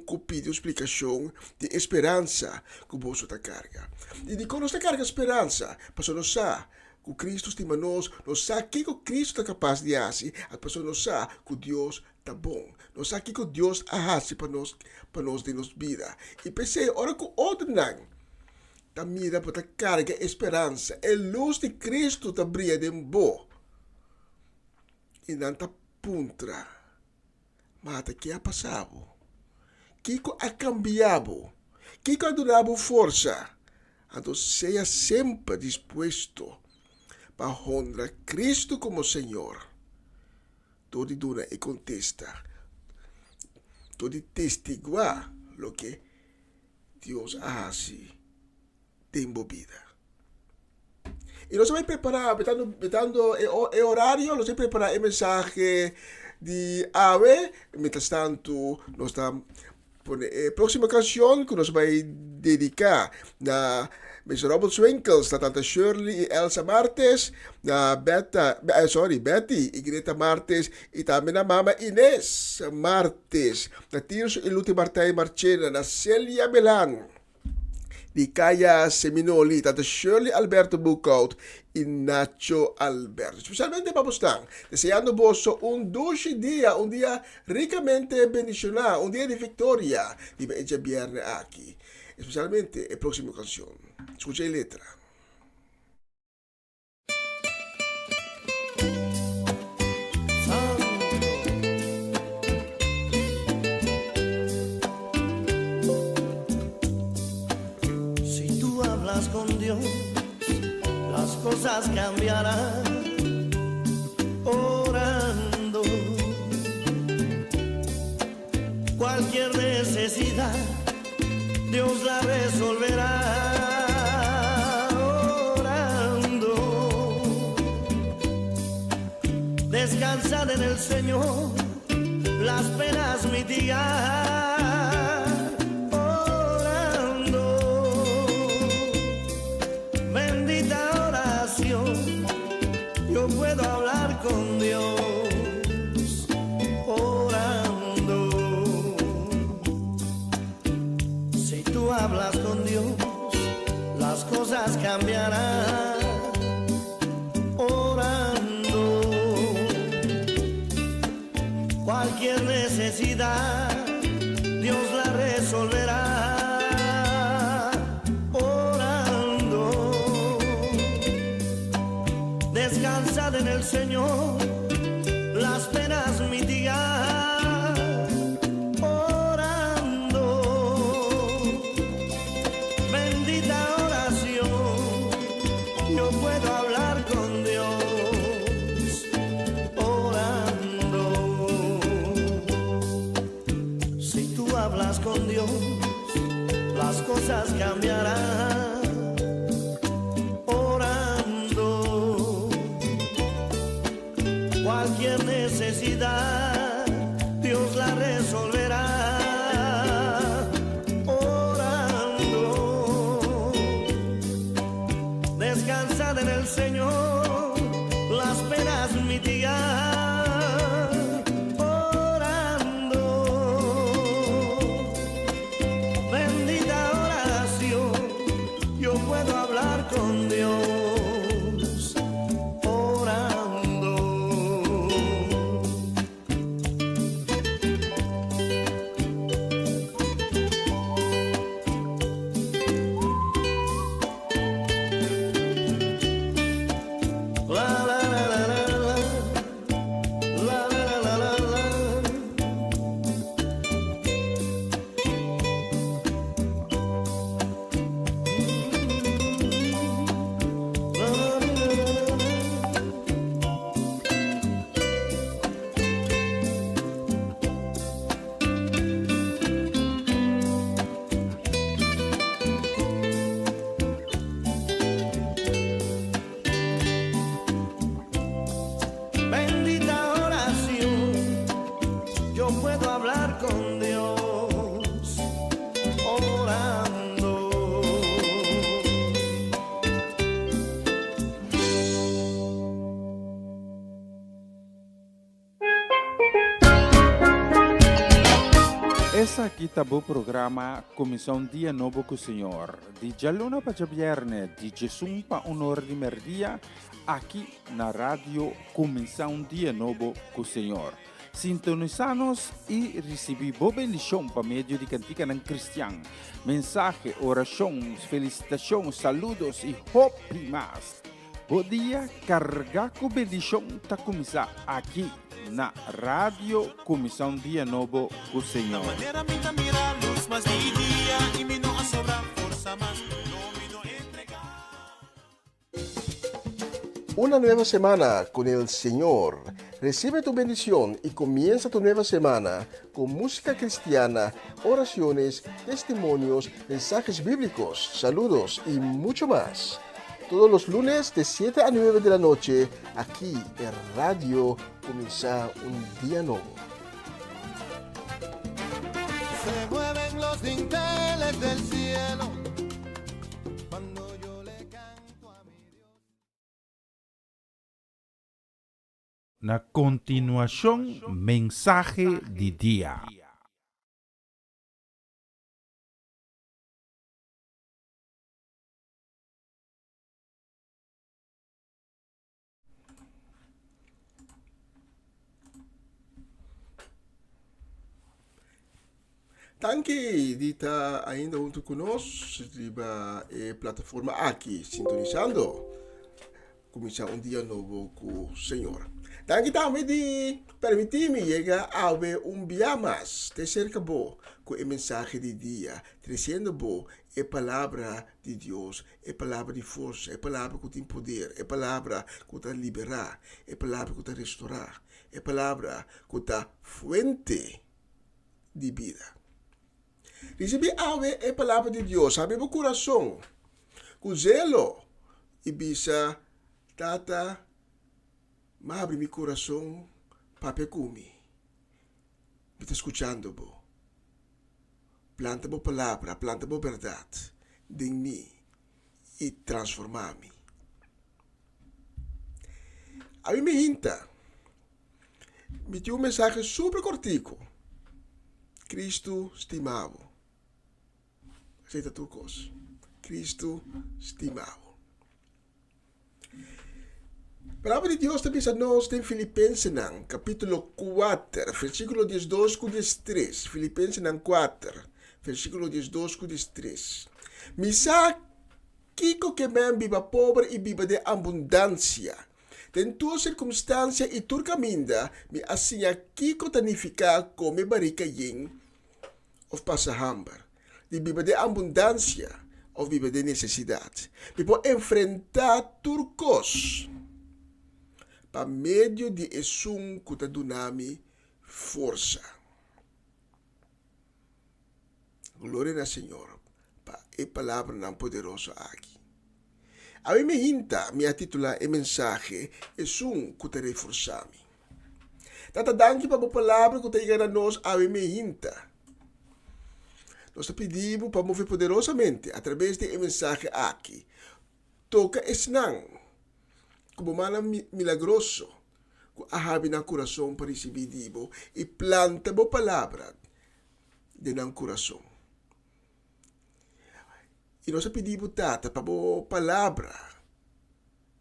copia de explicação de esperança que você está carga. E de quando você carga esperança, para nós saber que Cristo estima nós sabe o que Cristo está capaz de fazer, a pessoa não sabe que Deus está bom. Nós sabe o que Deus faz para nós de nossa vida. E pensei, ora que outro não, está mira para carga esperança. A luz de Cristo está brilhando em bo. E não está puntra. Mas o que ha passado? Que ha cambiado? Que ha dado força? Então, seja sempre disposto para honrar Cristo como Senhor. Todo duna e contesta. Todo testiguar lo que Deus hace em vida. E nós vamos preparar, metendo o horário, nós vamos preparar o mensagem de AVE. Mientras tanto, nós estamos a próxima canção que nós vamos dedicar na Mr. Robert Swinkels, na Tanta Shirley e Elsa Martes, na Betty e Greta Martes, e também na Mama Inês Martes, na Tirso e Luti Martay Marchena, na Celia Melan, di Kaya Seminoli, Tanta Shirley Alberto Bucaut e Nacho Alberto. Especialmente para vocês, deseando vos dulce dia, dia ricamente bendicionado, dia de victoria, de este viernes aqui. Especialmente a próxima canción. Escucha la letra. Si tú hablas con Dios, las cosas cambiarán. Orando, cualquier necesidad Dios la resolverá. Orando, descansad en el Señor, las penas mitigar. Orando, bendita oración, yo puedo hablar con Dios. Hablas con Dios, las cosas cambiarán. Orando, cualquier necesidad Dios la resolverá. Orando, descansad en el Señor, las penas mitigar. Con Dios las cosas cambiarán. Orando, cualquier necesidad Dios la resolverá. Orando, descansad en el Señor, las penas mitigar. Con Dios, orando. Essa aqui tá o programa Comissão Dia Novo com o Senhor. De Jaluna para Viernes, de Jesus para honor de merdia, aqui na rádio Comissão Dia Novo com o Senhor. Sintonizanos e recebi boa bendição para meio de cantiga ng Cristian. Mensagem, orações, felicitações, saludos e hope mais. Bom dia, carga com bendição tá começar aqui na Rádio Comissão Dia Novo com o Senhor. Una nueva semana con el Señor. Recibe tu bendición y comienza tu nueva semana con música cristiana, oraciones, testimonios, mensajes bíblicos, saludos y mucho más. Todos los lunes de 7 a 9 de la noche, aquí en Radio Comienza un Día Nuevo. Se mueven los dinteles del cielo cuando yo le canto a mi Dios. Na continuação, mensagem de dia. Tanque de estar ainda junto conosco, riba a plataforma aqui, sintonizando. Começar um dia novo com o Senhor. Tanque também de permitir-me chegar a ver dia mais, de cerca boa, com a mensagem de dia, trazendo boa a palavra de Deus, a palavra de força, a palavra que tem poder, a palavra que está liberar, a palavra que está restaurar, a palavra que está fuente de vida. Recebi a palavra de Deus, abre meu coração, com zelo, e bisa, tata, mas abre meu coração, papai comi. Me está escutando, bo. Planta boa palavra, planta boa verdade, de mim, e transformar-me. A mim me hinta, me tinha mensagem super cortico. Cristo estimado. Aceita tua coisa. Cristo estimado. A palavra de Deus também nos em Filipenses, capítulo 4, versículo 12 com 13. Filipenses 4, versículo 12 com 13. Misa kiko que men viva pobre e viva de abundância. Tem tua circunstância e tua caminda, me assim kiko tanifica come barika yin of passa hamber. De viva de abundância ou viva de necessidade. Me pode enfrentar turcos. Para meio de esum que te donami força. Glória ao Senhor. Para a palavra não poderosa aqui. A mim me hinta, me titula a mensagem, esum que te reforçami. Tata danke para a palavra que te chega a nós, a mim me hinta. Nós pedimos para mover poderosamente através da mensagem aqui. Toca esnang, como mana milagroso, que ahabi na coração para receber dibo e planta a palavra de nang coração. E nós pedimos tata para a palavra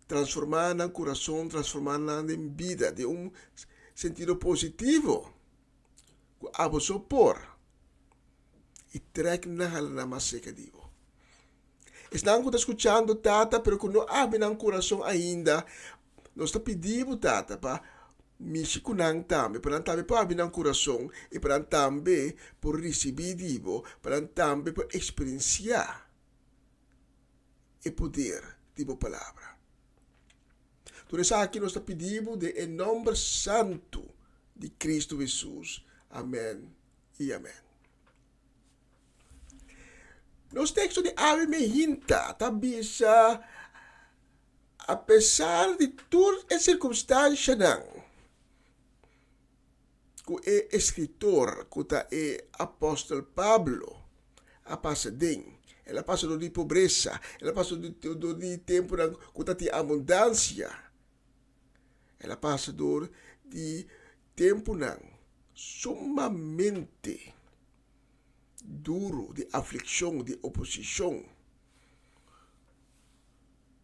transformar na coração, transformar na vida de sentido positivo, que abo sopor. E trek na halana maseka divo. Estão escutando tata, pero que não abre no coração ainda, nós está pedindo tata para misikunang tambe, para tambe para abrir no coração e para tambe por receber divo, para tambe por experienciar o poder divo palavra. Por isso aqui nós está pedindo de em nome santo de Cristo Jesus. Amém e amém. Nos textos de Ave me hinta, tabisa, apesar de todas as circunstâncias, que o escritor, que o apóstolo Pablo, a passadinho, ela passa de pobreza, ela passa de tempo que tem abundância, ela passa de tempo sumamente duro, de aflicción, de oposición.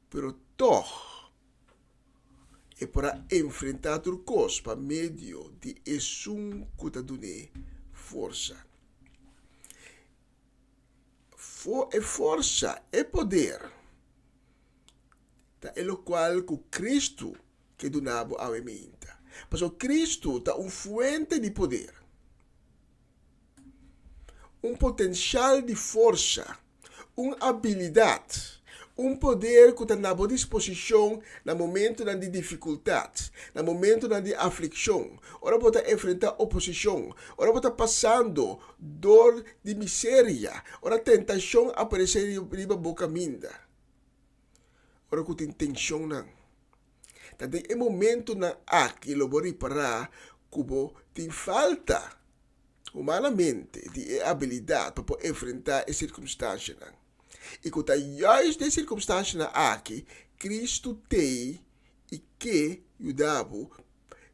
Pero toch, é para enfrentar tu cos para meio de esum que força. É força, é poder. Tá, é o qual que Cristo que donava a minta. Mas o Cristo tá fuente de poder. Potencial de força, habilidade. Poder que está na boa disposição no momento de dificuldade, no momento de aflição. Ora pode enfrentar oposição, ora pode passando dor de miséria, ora tentação aparecer riba boca minda. Ora que tem tensão não. Também é momento na aqui lo vou reparar como tem falta humanamente de habilidade para enfrentar a circunstância não. E que juist de circunstância aqui, Cristo tem e que ajudava,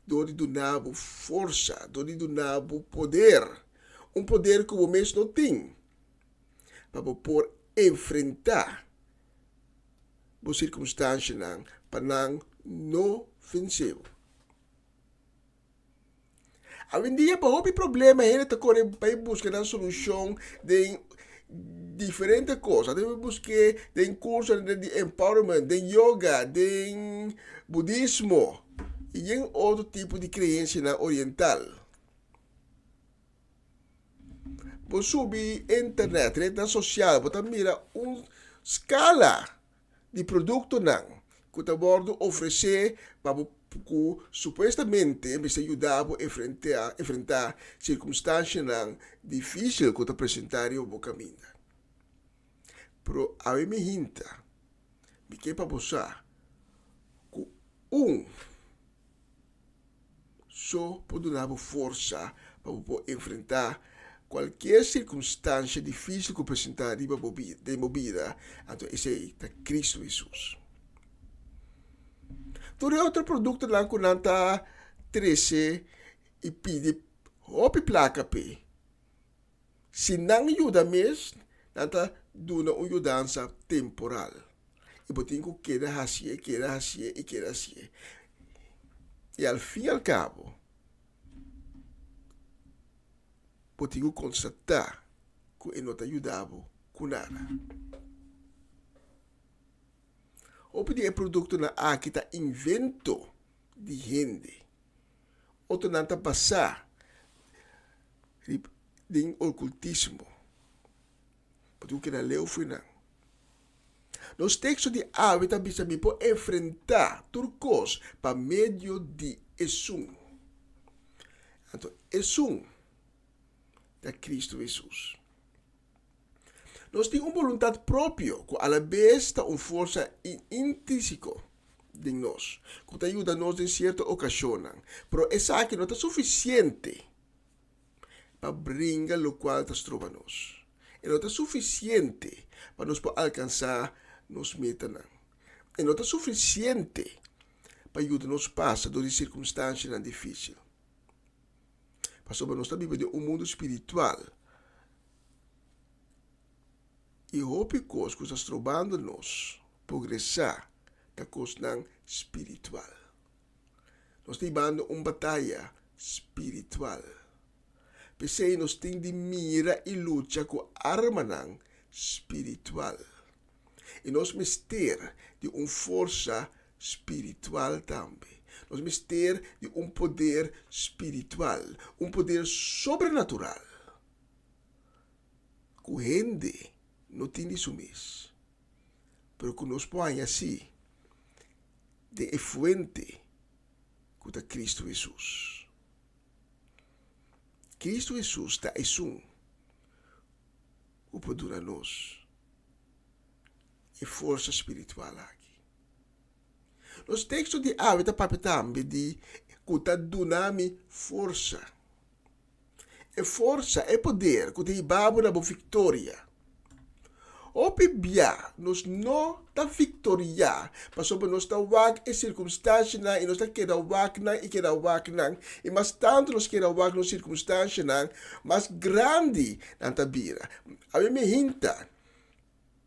dori donava força, dori donava poder, poder que o mesmo não tem, para poder enfrentar a circunstância para não vencer. Hoje em dia, para o problema, ele está para buscar uma solução de diferentes coisas. Deve buscar de curso de empowerment, de yoga, de budismo e em outro tipo de crença oriental. Você subir internet, rede social, você mira escala de produto que você pode oferecer para que supostamente me ajudar a enfrentar circunstâncias difíceis que você apresentar em seu caminho. Pero a mim me hinta, me quer para você, que só pode dar força para enfrentar qualquer circunstância difícil que apresentar de movida, então esse é Cristo Jesus. Todo outro produto lá que não está 13 e pede hopi placa pe. Se não ajuda mesmo, não está dando uma ajudança temporal. E botinho queda assim. E ao fim e ao cabo, botinho constatar que ele não está ajudando com nada. O de produto na aqui está invento de gente. Outro não está passar de ocultismo. Porque o que na leu foi não. Nos textos de ave também se pode enfrentar turcos para meio de esum. Então, esum da Cristo Jesus. Nós temos uma vontade própria, que a vez está uma força intrínseca de nós, que ajuda a nós em certa ocasião. Mas essa aqui não está suficiente para brincar o qual está trovando nós. E não está suficiente para nós alcançar nos metas. E não está suficiente para ajudar-nos a passar por circunstâncias difíceis. Pastor, nós estamos vivendo um mundo espiritual. E houve coisas que estão trovando-nos progressar da coisa espiritual. Nós estamos uma batalha espiritual. Pensei, nós temos de mira e luta com a arma espiritual. E nós temos de uma força espiritual também. Nós temos de um poder espiritual, um poder sobrenatural. Que gente não tem isso mesmo. Pero que nos põe assim, de fuente que é Cristo Jesus. Cristo Jesus está um que pode dar a nós e força espiritual aqui. Nos textos de Ávita Papi também de que está dando força. E força é poder que tem babo na vitória. Opi bia, nos no da victoria. Pasoba nos da wak e circunstância na, e nos da queda wak na, e queda wak na. E mas tanto nos queda wak no circunstância na, mas grande nanta bira. A me hinta,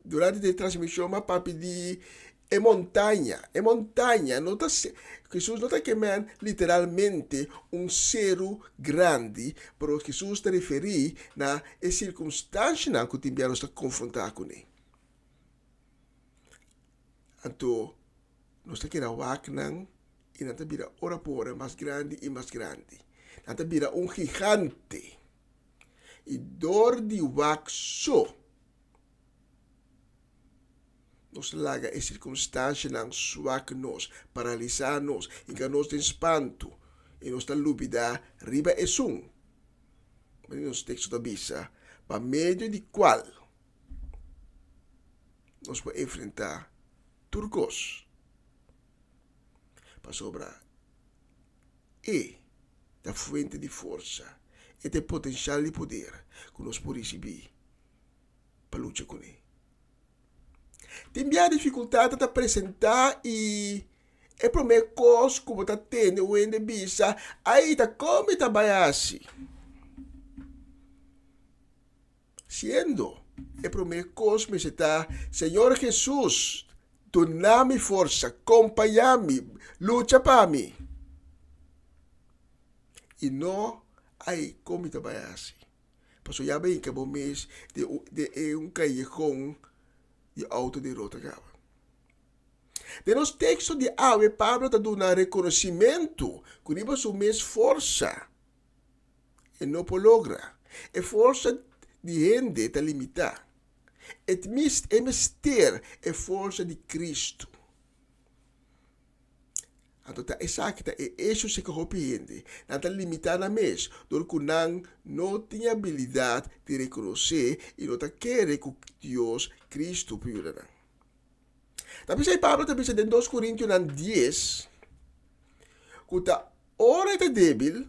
durante a transmissão, ma papi di é montanha, Jesus não está queimando literalmente cero grande, pero Jesus está referindo na circunstância que o timbiano está confrontado com ele. Então, nós está querendo waknang e não está vira hora por hora mais grande e mais grande. Não está vira gigante. E dor de wak só. Nos laga e circunstância não swak nos, paralisar nos, e que nos tem espanto, e nos da lúbida riba e sum. Mas nos texto da bisa, para meio de qual nos pode enfrentar turcos. Para sobra e da fonte de força e de potencial de poder que nos pode receber para lutar com ele. Tem a dificuldade de apresentar e é para mim coisa que você tem o ende bisa aí tá como tá baiasi. Sendo é para mim coisa me está Senhor Jesus, dá-me força, acompanha-me, luta para mim. E não aí como tá baiasi. Passou já bem que bom mês de callejón de autoderrota. De nos textos de Ave, Pablo está dando reconhecimento que não é mais força. E não logra. É força de gente está limitada. É mister, é força de Cristo. Então, é exato, é isso que eu gente. Não está limitada mesmo. Porque não tem habilidade de reconhecer e não está querendo que Deus, Cristo, pura. Tapi saya Pablo também diz em 2 Coríntios 10 que a hora é débil,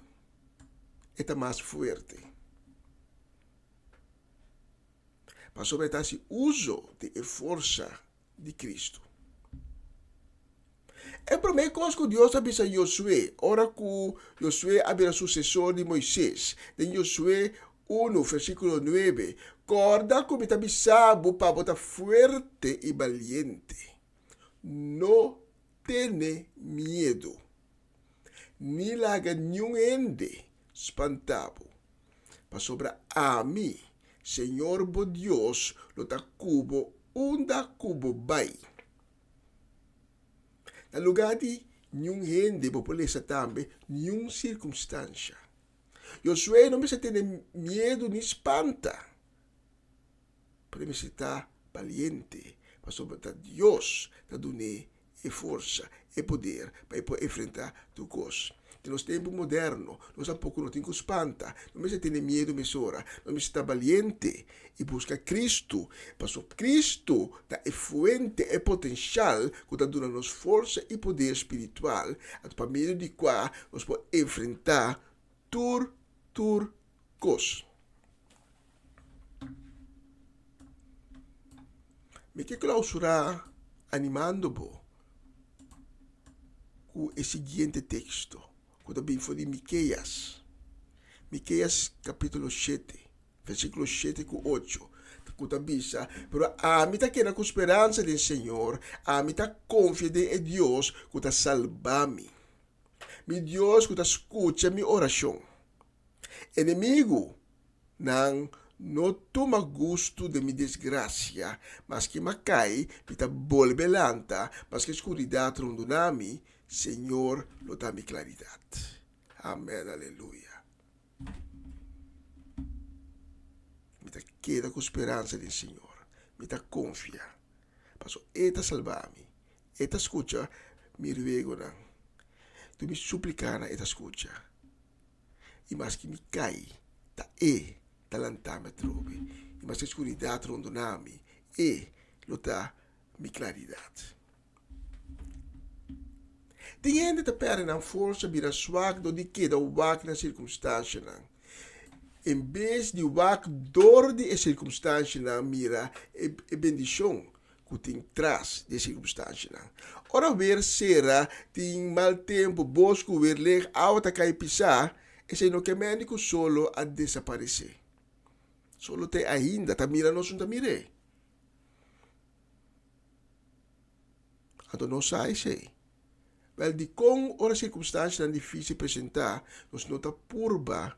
é mais forte. Mas sobre esse uso de força de Cristo. É a primeira coisa que Deus avisa a Josué, ora que Josué era sucessor de Moisés. Em Josué 1, versículo 9, corda como está avisado para botar fuerte e valiente. Não tenha medo, ni laga nenhum ende espantado. Para sobre a mim, Senhor bo Deus, lo ta cubo, unda cubo bai. Na lugar de nenhum ende, populeza também, nenhuma circunstância. Josué não precisa ter medo nem espanta. Precisa estar valiente. Para sobre Deus, está dando força e poder para enfrentar tu coisa. Em nos tempos modernos, nós há pouco não temos espanta, não precisa ter medo, mesora, não precisa estar valiente e buscar Cristo. Para Cristo, está é fonte e potencial que está dando-nos força e poder espiritual, para meio de qual nós podemos enfrentar coisa. Me que clausurar animando-vos com o seguinte texto, que também foi de Miqueias. Miqueias capítulo 7, versículo 7 com 8. Que também diz, pero a mim está querendo com esperança do Senhor, a mim está confiante em Deus que está salvar-me. Mi Deus que está escuta minha oração. Inimigo não toma gosto de minha desgraça, mas que me cai, me está bolbelanta, mas que a escuridão rondonami, Senhor, lo dá-me claridade. Amém, aleluia. Me está queda com esperança do Senhor, me está confia, mas eta salvar-me, eta escuta, me ruego não. Tu me suplicar eta escuta, e mas que me cai, talantame trobe, e mas a escuridão rondonami, lo dá-me claridade. Tem gente que perde na força, vira swak, do de que da wak na circunstância. Em vez de wak door de circunstância na mira e bendição que tem traz de circunstância na. Ora ver será tem mal tempo bosco ver ler alta cai pisar e se no que médico solo a desaparecer. Solo te ainda tá mira não tá mire. Então não sai sei. Wel de com ora circunstância na difícil apresentar, nos nota purba,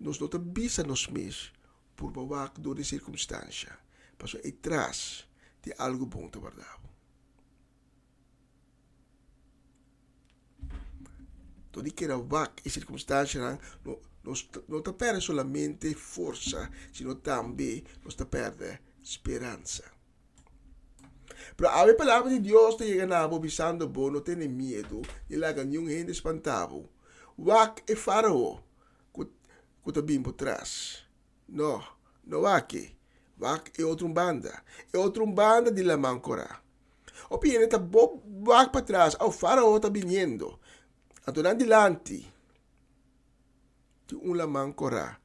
nos nota bisa nos mes, purba wak door de circunstância. Passo e traz de algo bom te verdade. Todo que era wak e circunstância não te perde solamente força, sino também nos te perde esperança. Pero a palavra de Deus te llega na bisando bo, não tem medo, e lá ganhou gente espantado. Wak e faraó, que te bim por trás. Não wak. Wak é outra banda. É outra banda de la mancora. O piene tá wak para trás, o faraó tá vindo. Então adelante, de la mancora.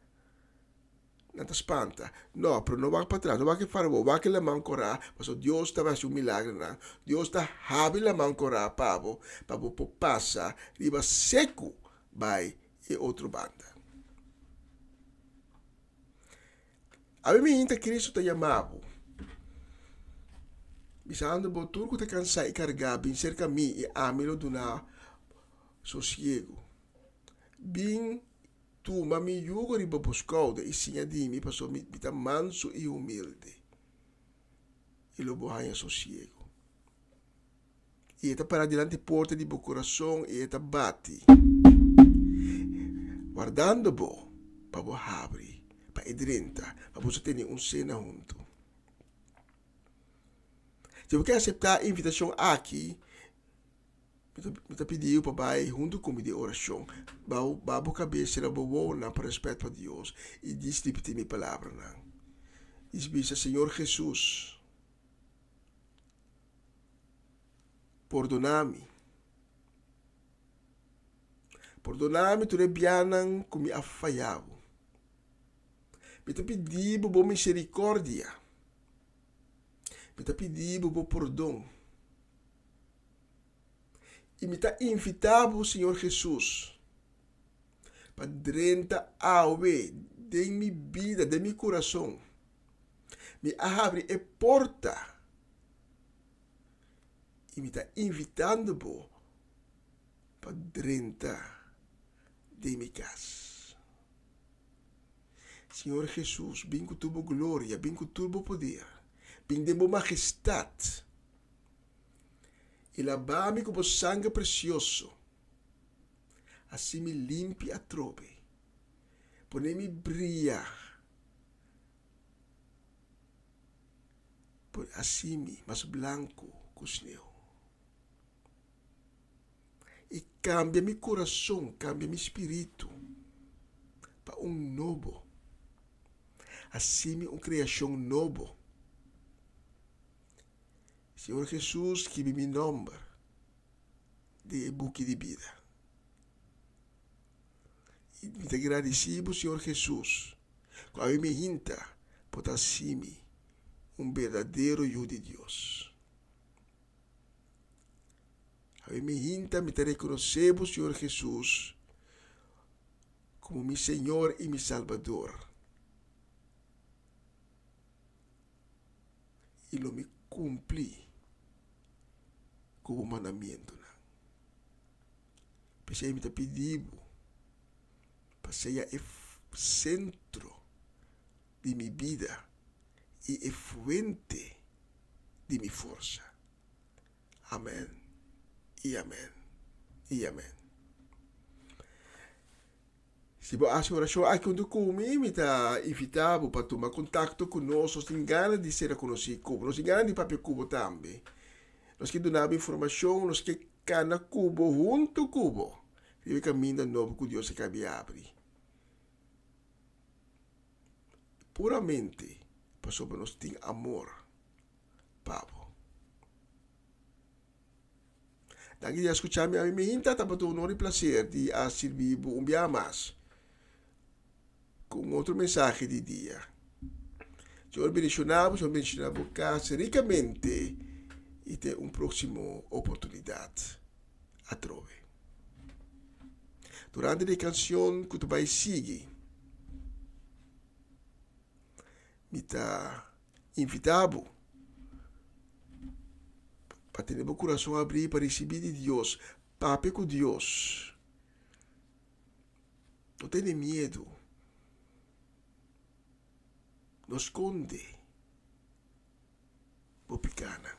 Não te espanta. Não, pero não vai para trás. Não vai que faraó, vai que la mancora. Mas Deus está fazendo milagre, não. Deus está havendo la mancora, pavo passa, riba seco, vai e outra banda. A mim ainda Cristo te chamava. Bisando bo turco te cansar e carregar, bem cerca a mim e a mim lo donar sossego. Bem tu mami yugo riba buscauda e sinha di mi passou mi tá manso e humilde. E lo bohanha sossego. E eta para diante porta di bo coração e eta bate. Guardando bo, pa bo abri, pa edrenta, pa bo ter cena junto. Se você aceitar a invitação aqui, me pediu para vai junto com de oração. Babo cabeça na boa para respeito a Deus e diz repetir minha palavra não. Diz Senhor Jesus, perdona-me tu rebianan que me afaiavo. Me pedi boa misericórdia. Me pedi boa perdão. E me está invitado, Senhor Jesus, para dentro awe de minha vida, de meu coração. Me abre a porta. E me está invitando para dentro de minha casa. Senhor Jesus, vem com tua glória, vem com tua poder, vem de tua majestade. E lavar-me com o sangue precioso. Assim me limpe a trobe. Põe-me brilhar. Assim me mais branco que o snow. E cambia meu coração, cambia meu espírito para novo. Assim uma criação novo. Senhor Jesus, que me nome de buque de vida. E me agradecido, Senhor Jesus, com a minha hinta, por assim verdadeiro filho de Deus. A minha hinta me reconhecebo, Senhor Jesus, como meu Senhor e meu Salvador. E lo me cumpri como mandamento. Pensei me pedido para ser o centro de minha vida e a fuente de minha força. Amém. E amém. E amém. Se você oração aqui quando comigo, me está invitado para tomar contato conosco, tem ganas de ser conhecido Cubo, nós tem ganas de papel Cubo também. Nós que donamos informação, nós que cana Cubo junto Cubo. E o caminho novo que Deus cabe abrir. Puramente, para sobre nós tem amor, Pablo. Daqui de escutar a minha hinta, tá para honor e prazer de servir um dia mais. com outro mensagem de dia. Eu mencionava casa ricamente e tem uma próxima oportunidade a trove. Durante a canção que tu vai seguir, me está invitado para ter meu coração abrir para receber de Deus, papo com Deus. Não tenha medo. Não esconde. Vou picana.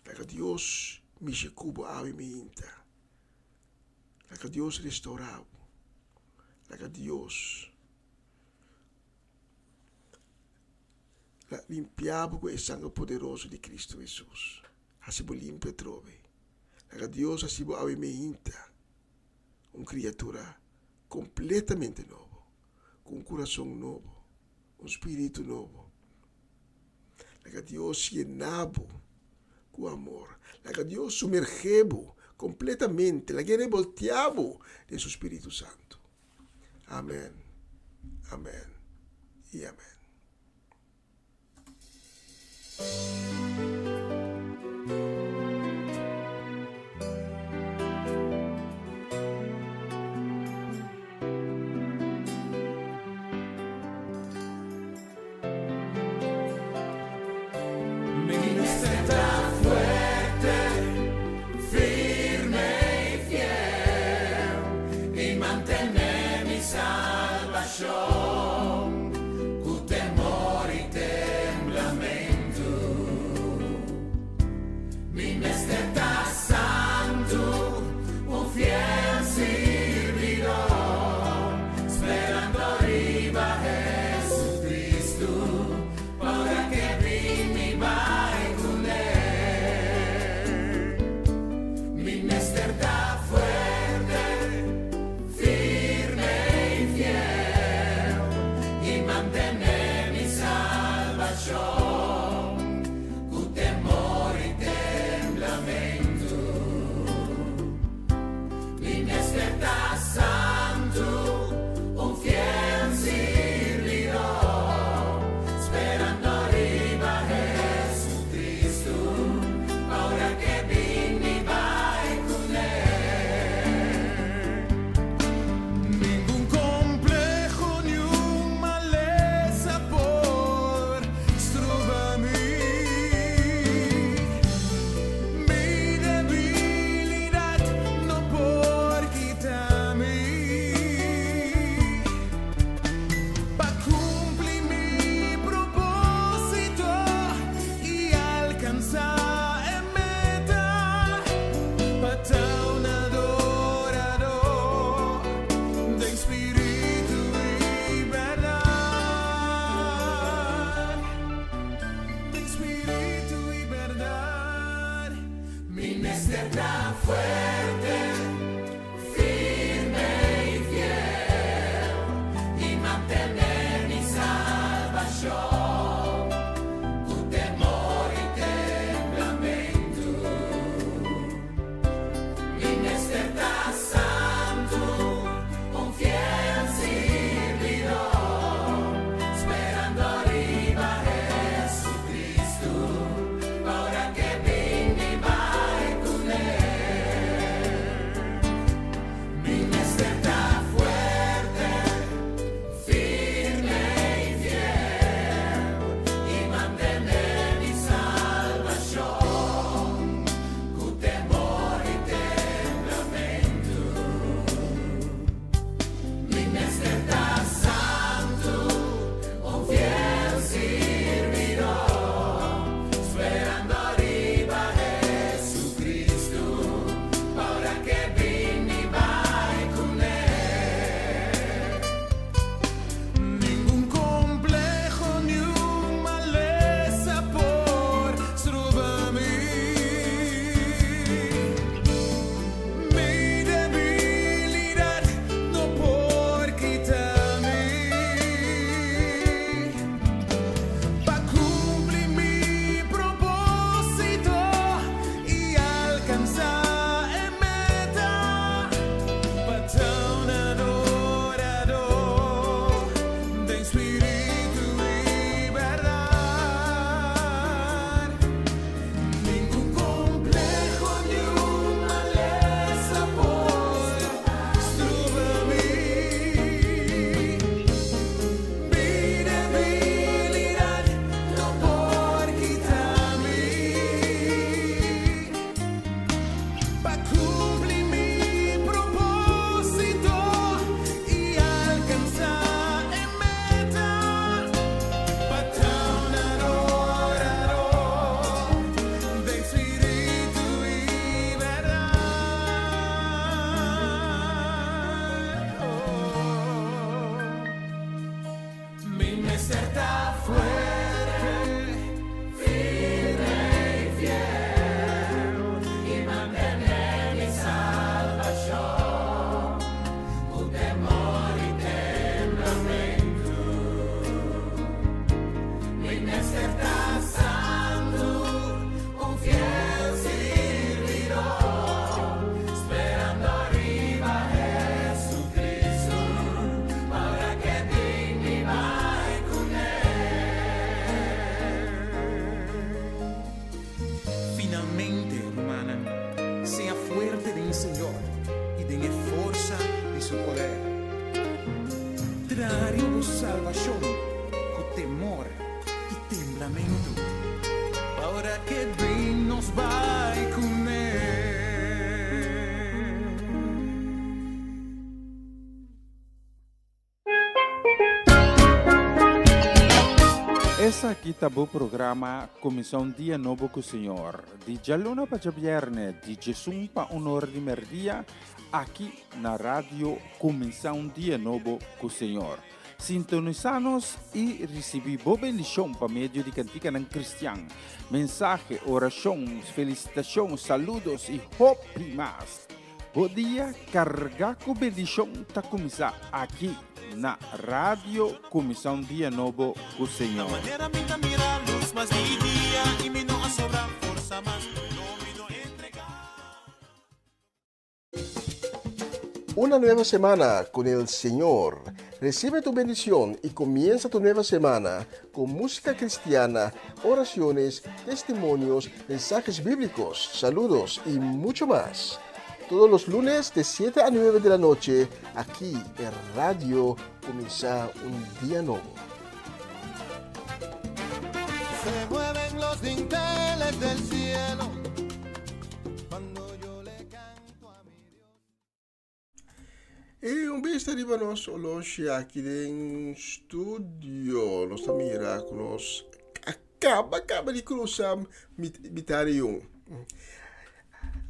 Laga Deus me cubo a me inta. Laga Deus restaurado. Laga Deus limpiabo com o sangue poderoso de Cristo Jesus. Assim limpo e trove. Laga Deus assim a me inta. Uma criatura completamente novo, com um coração novo, um espírito novo. Laga Deus llenabo com amor. Laga Deus sumergebo completamente. Laga revolteabo de seu Espírito Santo. Amém. Amém. E amém. Firme y fiel. será fuerte, firme y fiel, y mantener mi salvación, con temor y temblamiento. Mi será santo, un fiel servidor, esperando arriba a Jesucristo, para que digni vai con él. Finalmente, hermana, sea fuerte en el Señor y tenga fuerza de su poder. Traremos salvación con temor y temblamiento, para que Dios nos va con él. Essa aqui tá o programa Comissão Dia Novo com o Senhor. De Jaluna para Viernes, de Jesus para Honor de Merdia, aqui na rádio Comissão Dia Novo com o Senhor. Sintonizanos e recebi boa bendição para meio de cantiga não cristã. Mensagem, orações, felicitações, saludos e hope mais. Bom dia, carregar com bendição tá começar aqui na rádio Comissão Dia Novo com o Senhor. Una nueva semana con el Señor. Recibe tu bendición y comienza tu nueva semana con música cristiana, oraciones, testimonios, mensajes bíblicos, saludos y mucho más. Todos los lunes de 7 a 9 de la noche, aquí en Radio Comienza un Día Nuevo. Se mueven los dinteles del cielo cuando yo le canto a mi Dios. E un beijo arriba nós hoje aqui em studio. Nós estamos com nós. Acaba de cruzar mitarium.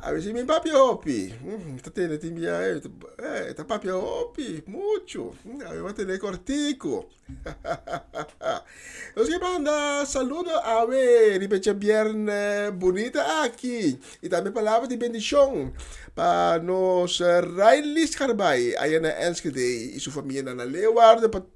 A veces mi papi hopi, está tendo timbia, está papi hopi, mucho, a ver va a tener cortico. Los que manda saludo a ver, y pecha viernes bonita aquí, y también palabras de bendición para nos Railis Carbay, allá en Enschede, y su familia en Leeuwarden, para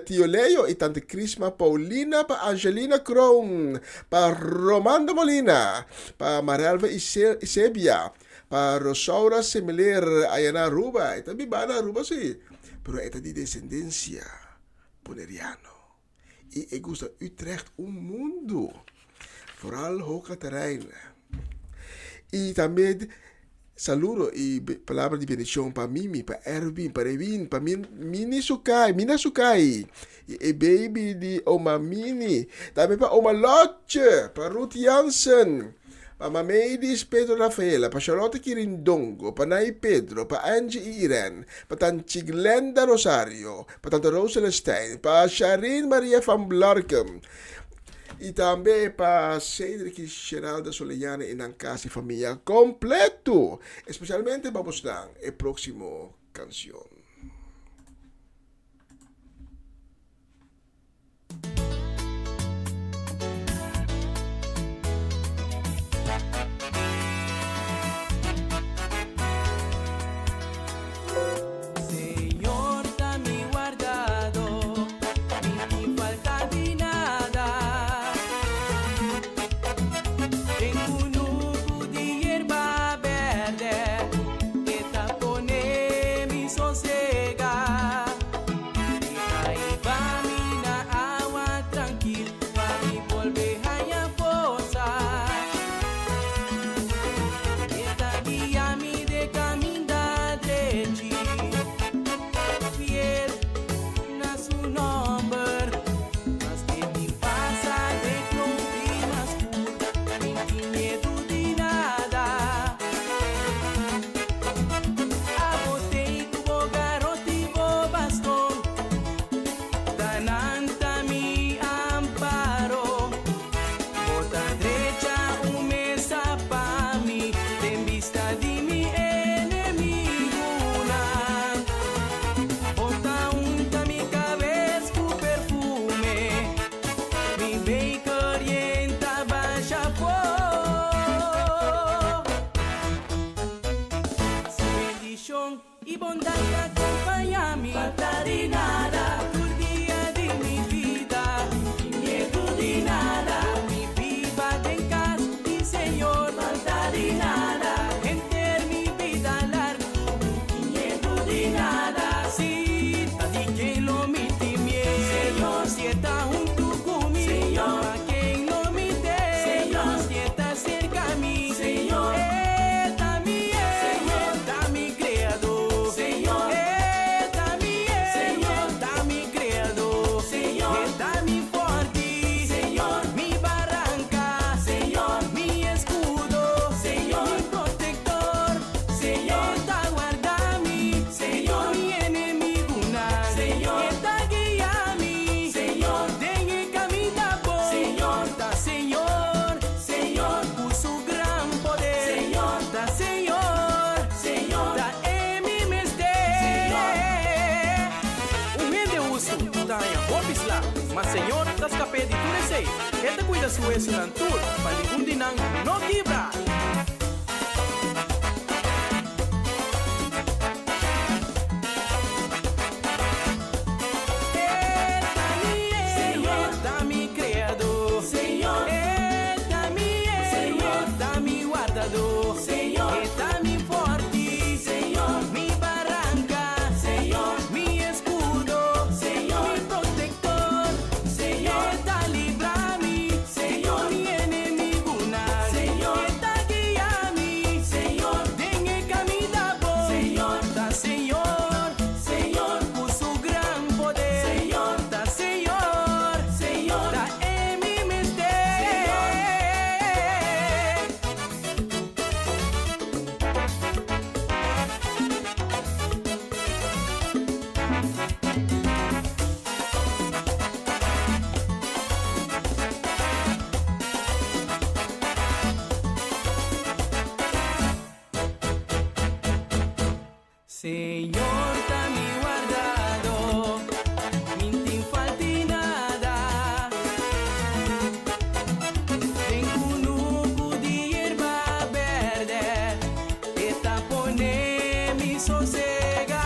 tío Leo y tante Crisma Paulina, para Angelina Kroon, para Romando Molina, para Marelva y Sebia, para Rosaura Semeler, allá en Aruba, y también van a Aruba, sí, pero esta de descendencia poneriano. Y gusta Utrecht un mundo, vooral hoge terrein. Y también saludo y palabra de bendición para Mimi, para Erwin, para Evin, para Mina Sukai, y baby de Oma Mini, también para Oma Lotje, para Ruth Jansen, para Mameidis Pedro Rafaela, para Charlotte Quirindongo, para Nay Pedro, para Angie Iren, para Tanti Glenda Rosario, para Tante Rosela Stein, para Sharin Maria van Blarkem, e também para Cedric Geralda Solejane e Nancasi família completo. Especialmente vamos dar a próxima canção. So está en Obisla, mas Señor, tas capé de tu deseo. Este cuida su es en Antur, para ningún dinang no quibra. Señor, está mi guardado, minti falti nada. Tengo un nuco de hierba verde, esta pone mi sosega.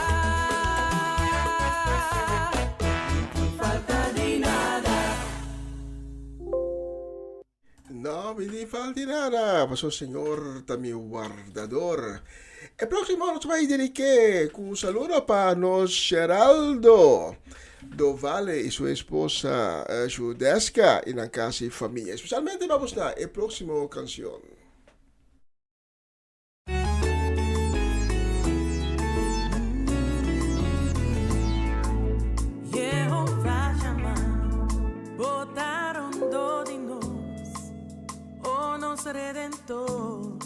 Minti falta de nada. No, mi falta nada, pasó Señor, está mi guardador. El próximo nos va a dedicar un saludo para nos Geraldo Dovale y su esposa Judesca en la casa y familia. Especialmente vamos a la próxima canción. Jehová llama, botaron dodinos, oh nos redentor,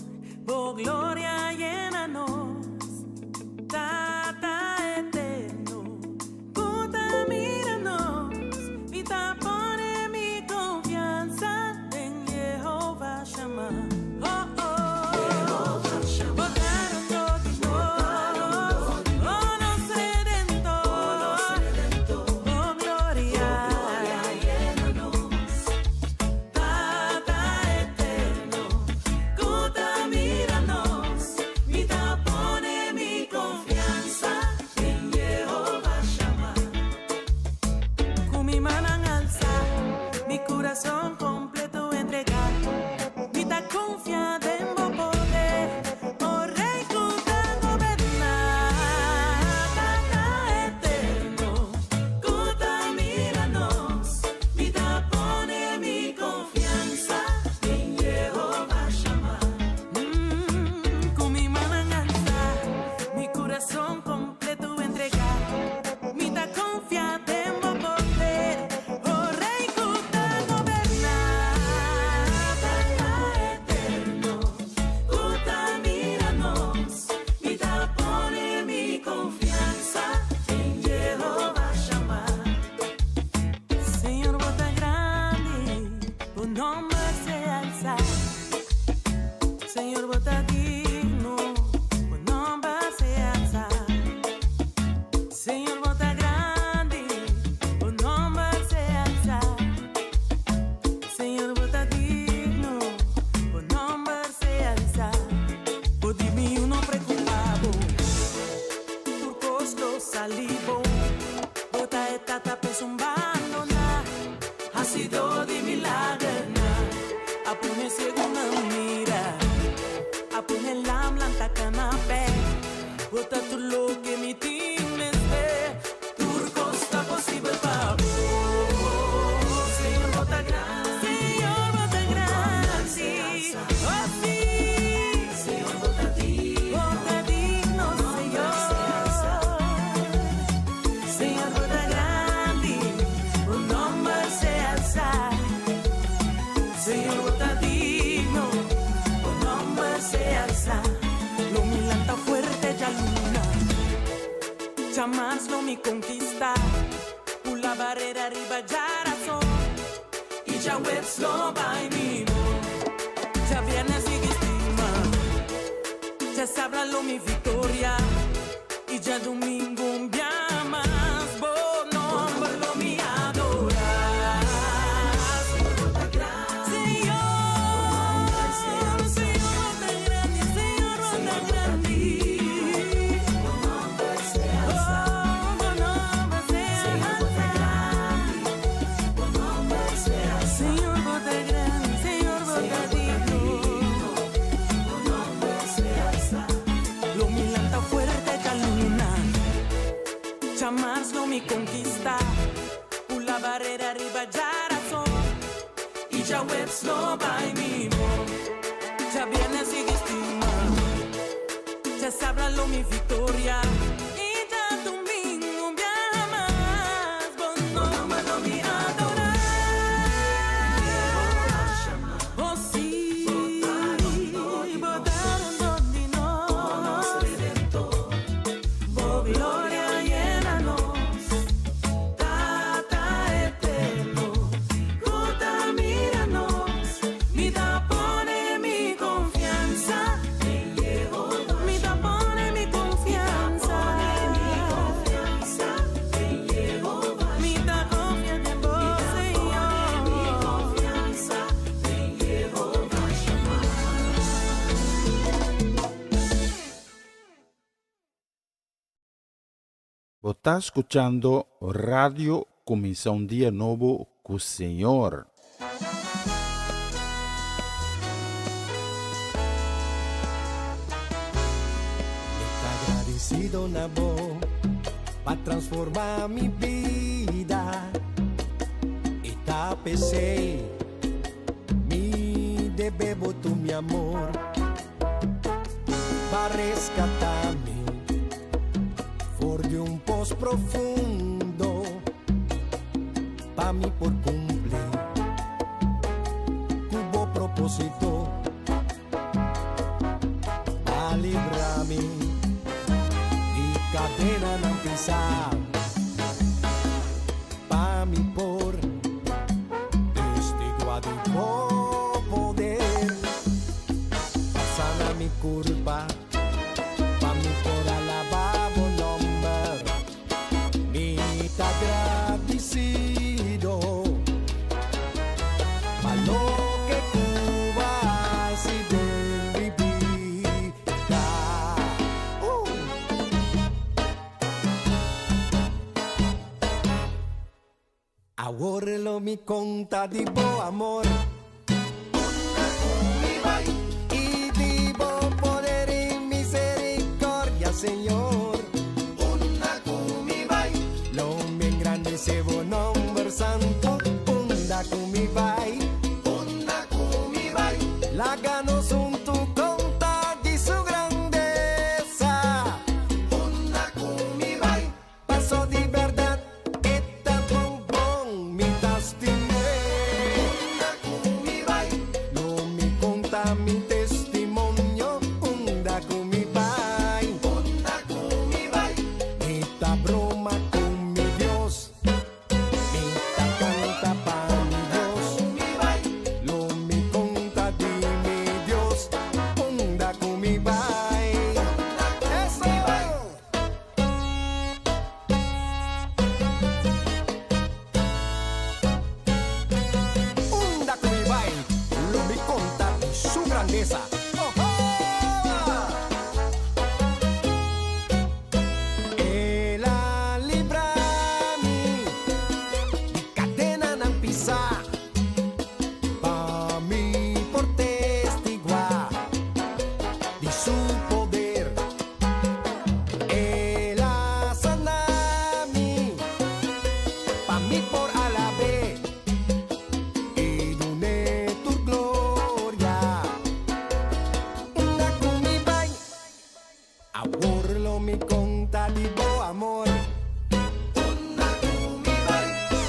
oh gloria llena-nos, Tata eterno, contamina-nos, y tapone mi confianza en Jehová llama. Oh, oh, Jehová llama. Botaron dodinos, oh nos redentor, oh gloria llena-nos, Tata eterno, contamíranos, mi tapone mi confianza en Jehová llama. Con mi mano en alza, mi corazón completo entregar, mi ta confiada en vos poder, oh rey cuta gobernar, Tata eterno, contamíranos, mi tapone mi confianza en Jehová llama. Con mi mano en alza, mi corazón completo entregar, mi ta confiada en vos poder, oh rey cuta gobernar, Tata eterno, contamíranos, mi tapone mi confianza en Jehová llama. Señor, vos tan grande, tu nombre se alza. Señor, vos tan digno, tu nombre se alza. Señor, vos tan grande, tu nombre se alza. Señor, vos tan digno, tu nombre se alza. Vos dime uno preocupado, turcos los salivo, bota etata pesumbando na, ha sido de milagro, apune segunda mira, apune la blanta canapé, bota tu lo que mi times ve, turcos está posible para vos, Señor bota grande, Señor bota grande, oh sí, Señor bota digno, Señor, Señor bota grande, un nombre se alza, Señor bota digno, un nombre se alza, lo milanta fuerte ya luna, jamás lo mi conquista, por la barrera arriba ya razón, y ya webs lo va y mimo, ya viernes y estima, ya sabrá lo mi victoria, y ya domingo un día más, bon nombre lo mi mas não me conquista. Pula a barreira, arriba já razão. E já webs no vai mimo. Já viene sin estima. Já sabrá lo mi victoria. E já domingo viaja mais. Vos no me adorar. Oh sí, botaron donde nos. Oh gloria llena-nos. Tata eterno. Ruta mira-nos. Me da pone mi confianza. Me da pone mi confianza. Me da confianza en vos, Vos está escuchando Radio Comienza un Día Nuevo con el Señor. Está agradecido na voz para transformar mi vida. Está pensé mi debebo tu mi amor para rescatarme por de un pozo profundo pa mí por cumplir cubo propósito a librarme y cadena no pisar pa mí por testigo de poder pasar mi culpa pa mí por alabar o nombre mi está agradecido pa lo que Cuba si de mi vida. Ahora lo mi conta di bo amor y di bo poder y misericordia, Señor. Lo bien grande se bo nombre santo. Unda kumi vai. La gano son tu conta di su grandeza. Paso di verdad e tan bon mi tastimé. Lo mi conta mi testimonio. Unda kumi vai. Esta broma con mi Dios. Esta canta para mi Dios. Lo mi conta di mi Dios. Unda kumi vai. Eso. Unda kumi vai. Lo mi conta di su grandeza. Él ha librado di cadena non pisar pa mí por testiguar di su poder. Él ha sanado pa mí por alabar y doné tu gloria. Una con mi vai. Ahora lo mi conta di bo amor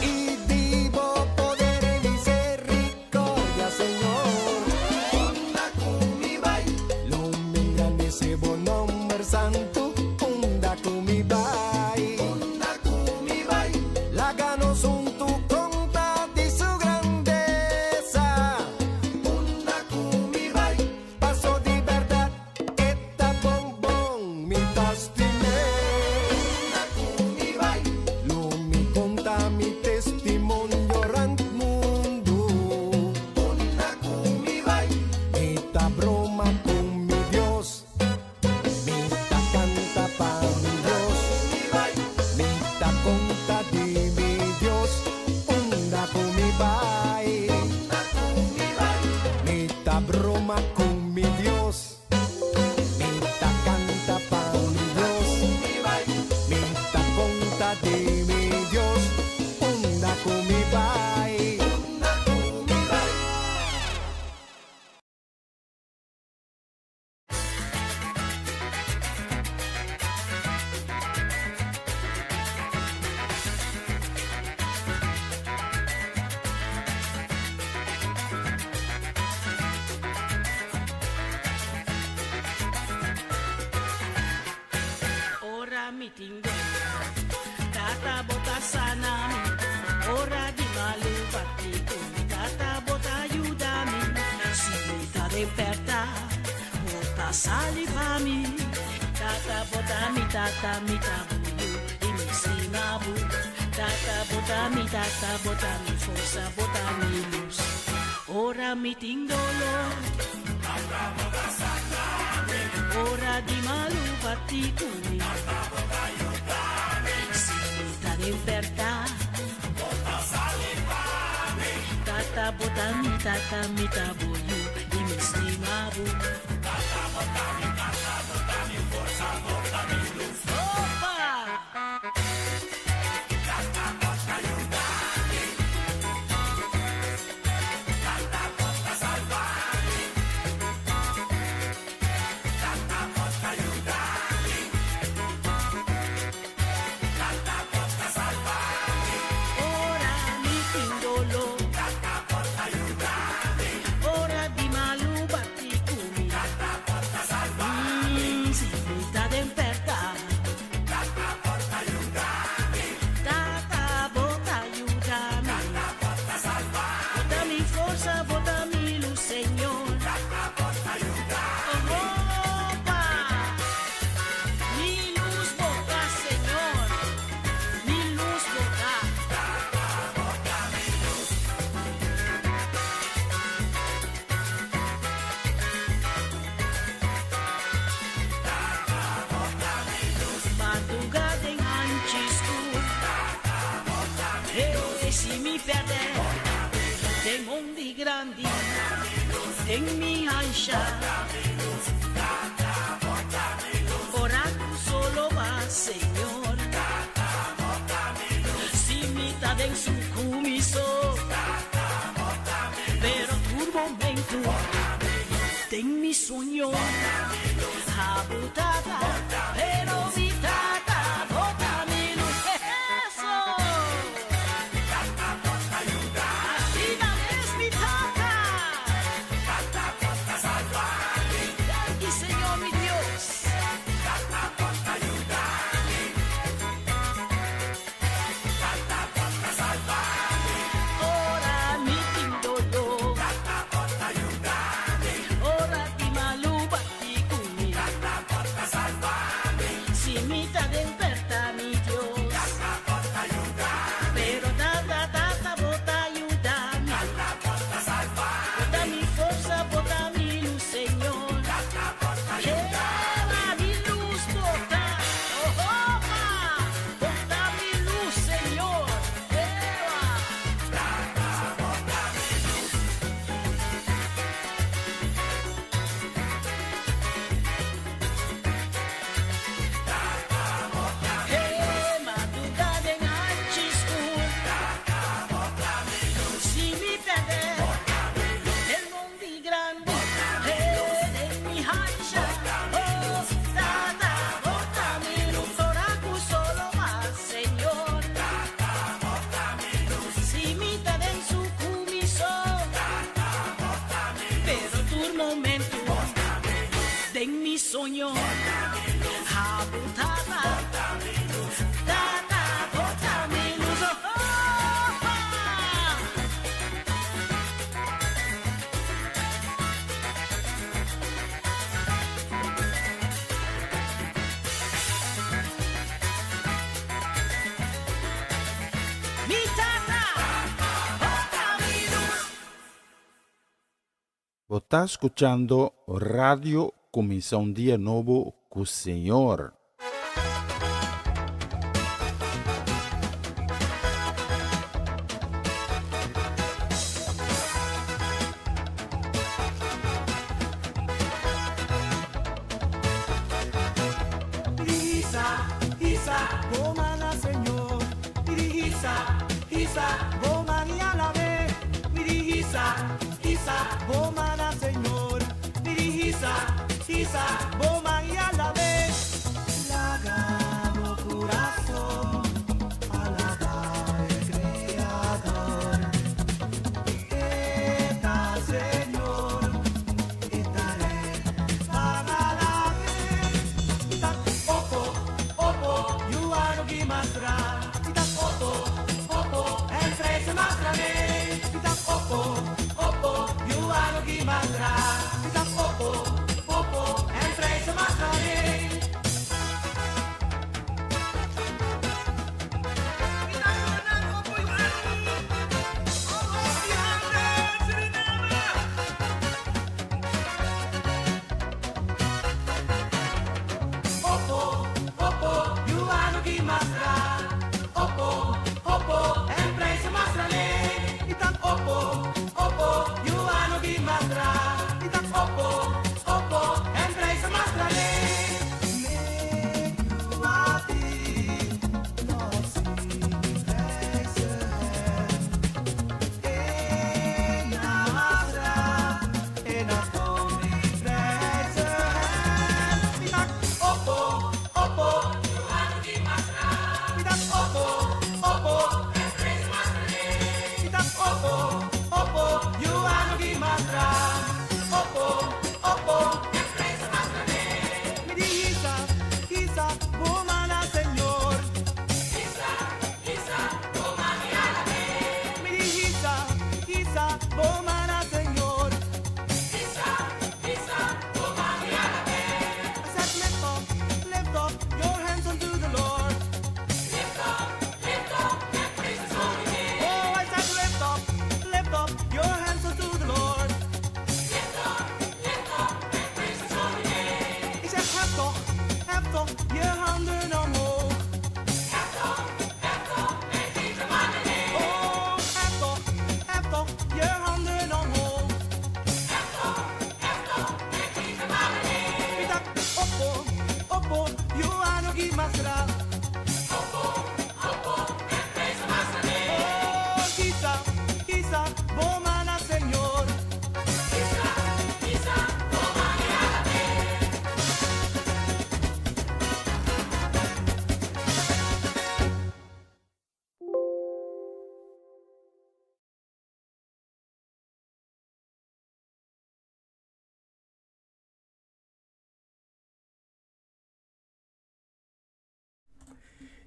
y di bo poder y misericordia, Señor. Lo bien grande se bo nombre santo. Unda kumi vai. La gano son mitinggo. Tata bota sanami, ora di malupati kumi. Tata bota aiutami, simita d'imperta, bota salivami. Tata bota mi tabuyu, imisimabu. Tata bota mi forza, bota mi luz. Ora mitingdolo, ora di malupati kumi. Simita d'imperta, tata bota mi tabuyu, imisimabu. Tata bota mi forza, bota mi luz. Opa! Tata bota aiutami, tata bota salvami, tata bota aiutami, tata bota salvami. Ora mi tindolo, tata bota aiutami, ora di malubati kumi, tata bota salvami. Simita d'imperta, tata bota aiutami, tata bota aiutami, tata bota salvami. Botami forza, botami luz, Señor, tata bota aiutami. Opa, mi luz bota, Señor, mi luz bota, tata bota mi luz. Madrugada em antisco, e se me perder, tem onde grande, tem minha ancha, oráculo solo va, Senhor, se me tá dentro su comiso, pero por momento, tem mi sonho, habitada, pero mi tata bota mi luz. Eso. Tata bota aiutami. Viva es mi tata. Tata bota salvami. Aquí, Señor mi Dios. Tata bota aiutami. Tata bota salvami. Ora mi tindolo. Tata bota aiutami. Ora di malubati kumi. Tata bota salvami. Simita d'imperta mi Dios. Tata bota aiutami. Pero tata bota aiutami. Tata bota salvami. Bota mi forza, bota mi luz, Señor. Tata bota aiutami. Mi luz bota. Oh, oh, bota mi luz, Señor. Tata bota mi luz. Madrugada em antisco, se me perder, tem onde grande, tem mi rancha, oh, tata bota mi luz, oráculo solo más, Señor, tata bota mi luz, se me tá dentro su comiso, tata bota mi luz, pero por momento, tem mi sonho, habitada, tata bota mi luz, oh, oh, oh. Mi tata bota mi luz. Vos está escuchando Radio Comienza un Día Nuevo con Señor. Isa, Bomana Señor, Isa, Bomani a la vez, Isa, Bomana Señor, Isa, Bomani a la vez, Lagado corazón, alabar el Creador, Eta Señor, estaré para la vez, Opo,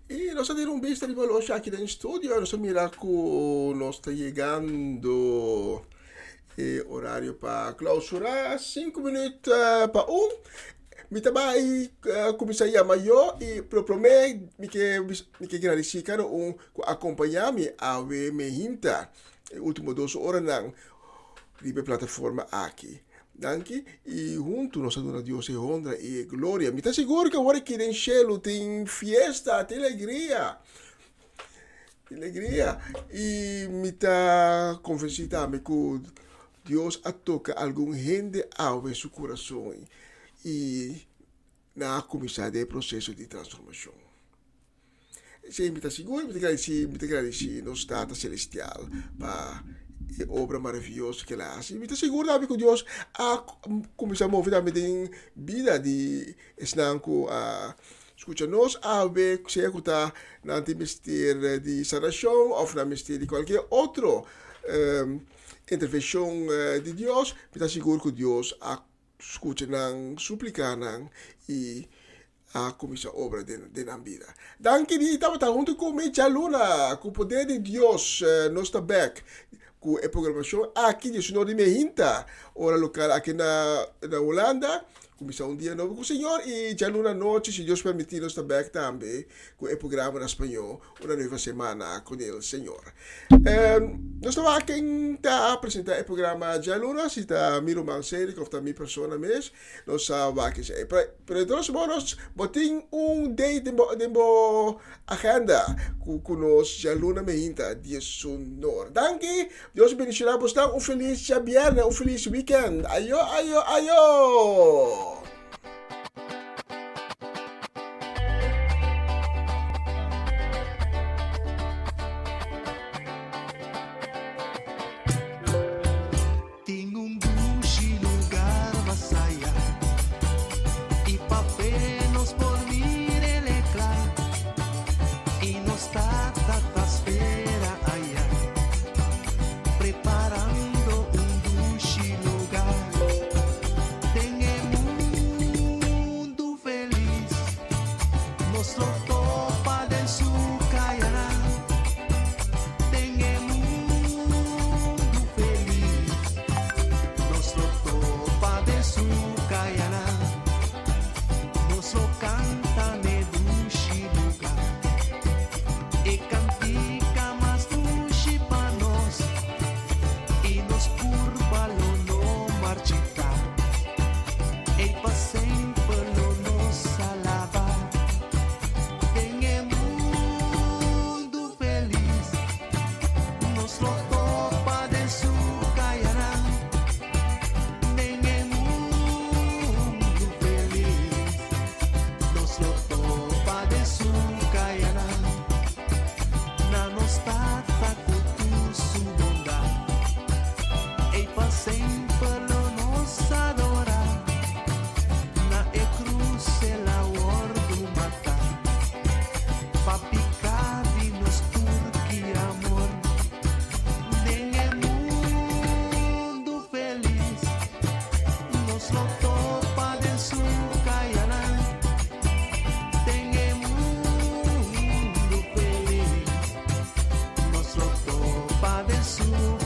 Y nos ha un vista di veloce aquí en el estudio. Nos mira que nos está llegando horario para clausura. 5 minutos para 1. Mi trabalho começaria amanhã e prometo que gratificar acompanhar-me a ver me hinta último 2 horas na plataforma aqui. Danke e junto nós adoramos a Deus e honra e glória. Me está seguro que agora aqui no cielo tem fiesta, tem alegria. Tem alegria e me está convencido que Deus toca algum gente a ver seu coração. E na começar o processo de transformação. Se me está seguro, me agradecer no estado celestial para a obra maravilhosa que ela faz. Me está seguro que Deus a começar a mover a minha vida de esnanco a escutar nós a ver se é que está na mistério de sanação ou na mistério de qualquer outro intervenção de Deus. Me está seguro que Deus a escuta nang, suplicar nang e a começar a obra de na vida. Danke di estava junto com me Jaluna, com o poder de Deus, nós está back com a programação aqui de Senhor de Mehinta, hora local aqui na Holanda. Começar dia novo com o Senhor e Jaluna noite, se Deus permitir, nós está back também com o programa na espanhol, uma nova semana com o Senhor. Nós estamos aqui para apresentar o programa Jaluna, se está Miro Manseri, que está minha pessoa mesmo, nós estamos aqui. Para todos nós, botamos day de agenda com nós, Jaluna Mehinta, de Sonor. Danke, Deus bendicionar você, feliz viernes, feliz weekend. Ayo, ayo, ayo!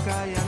Kaya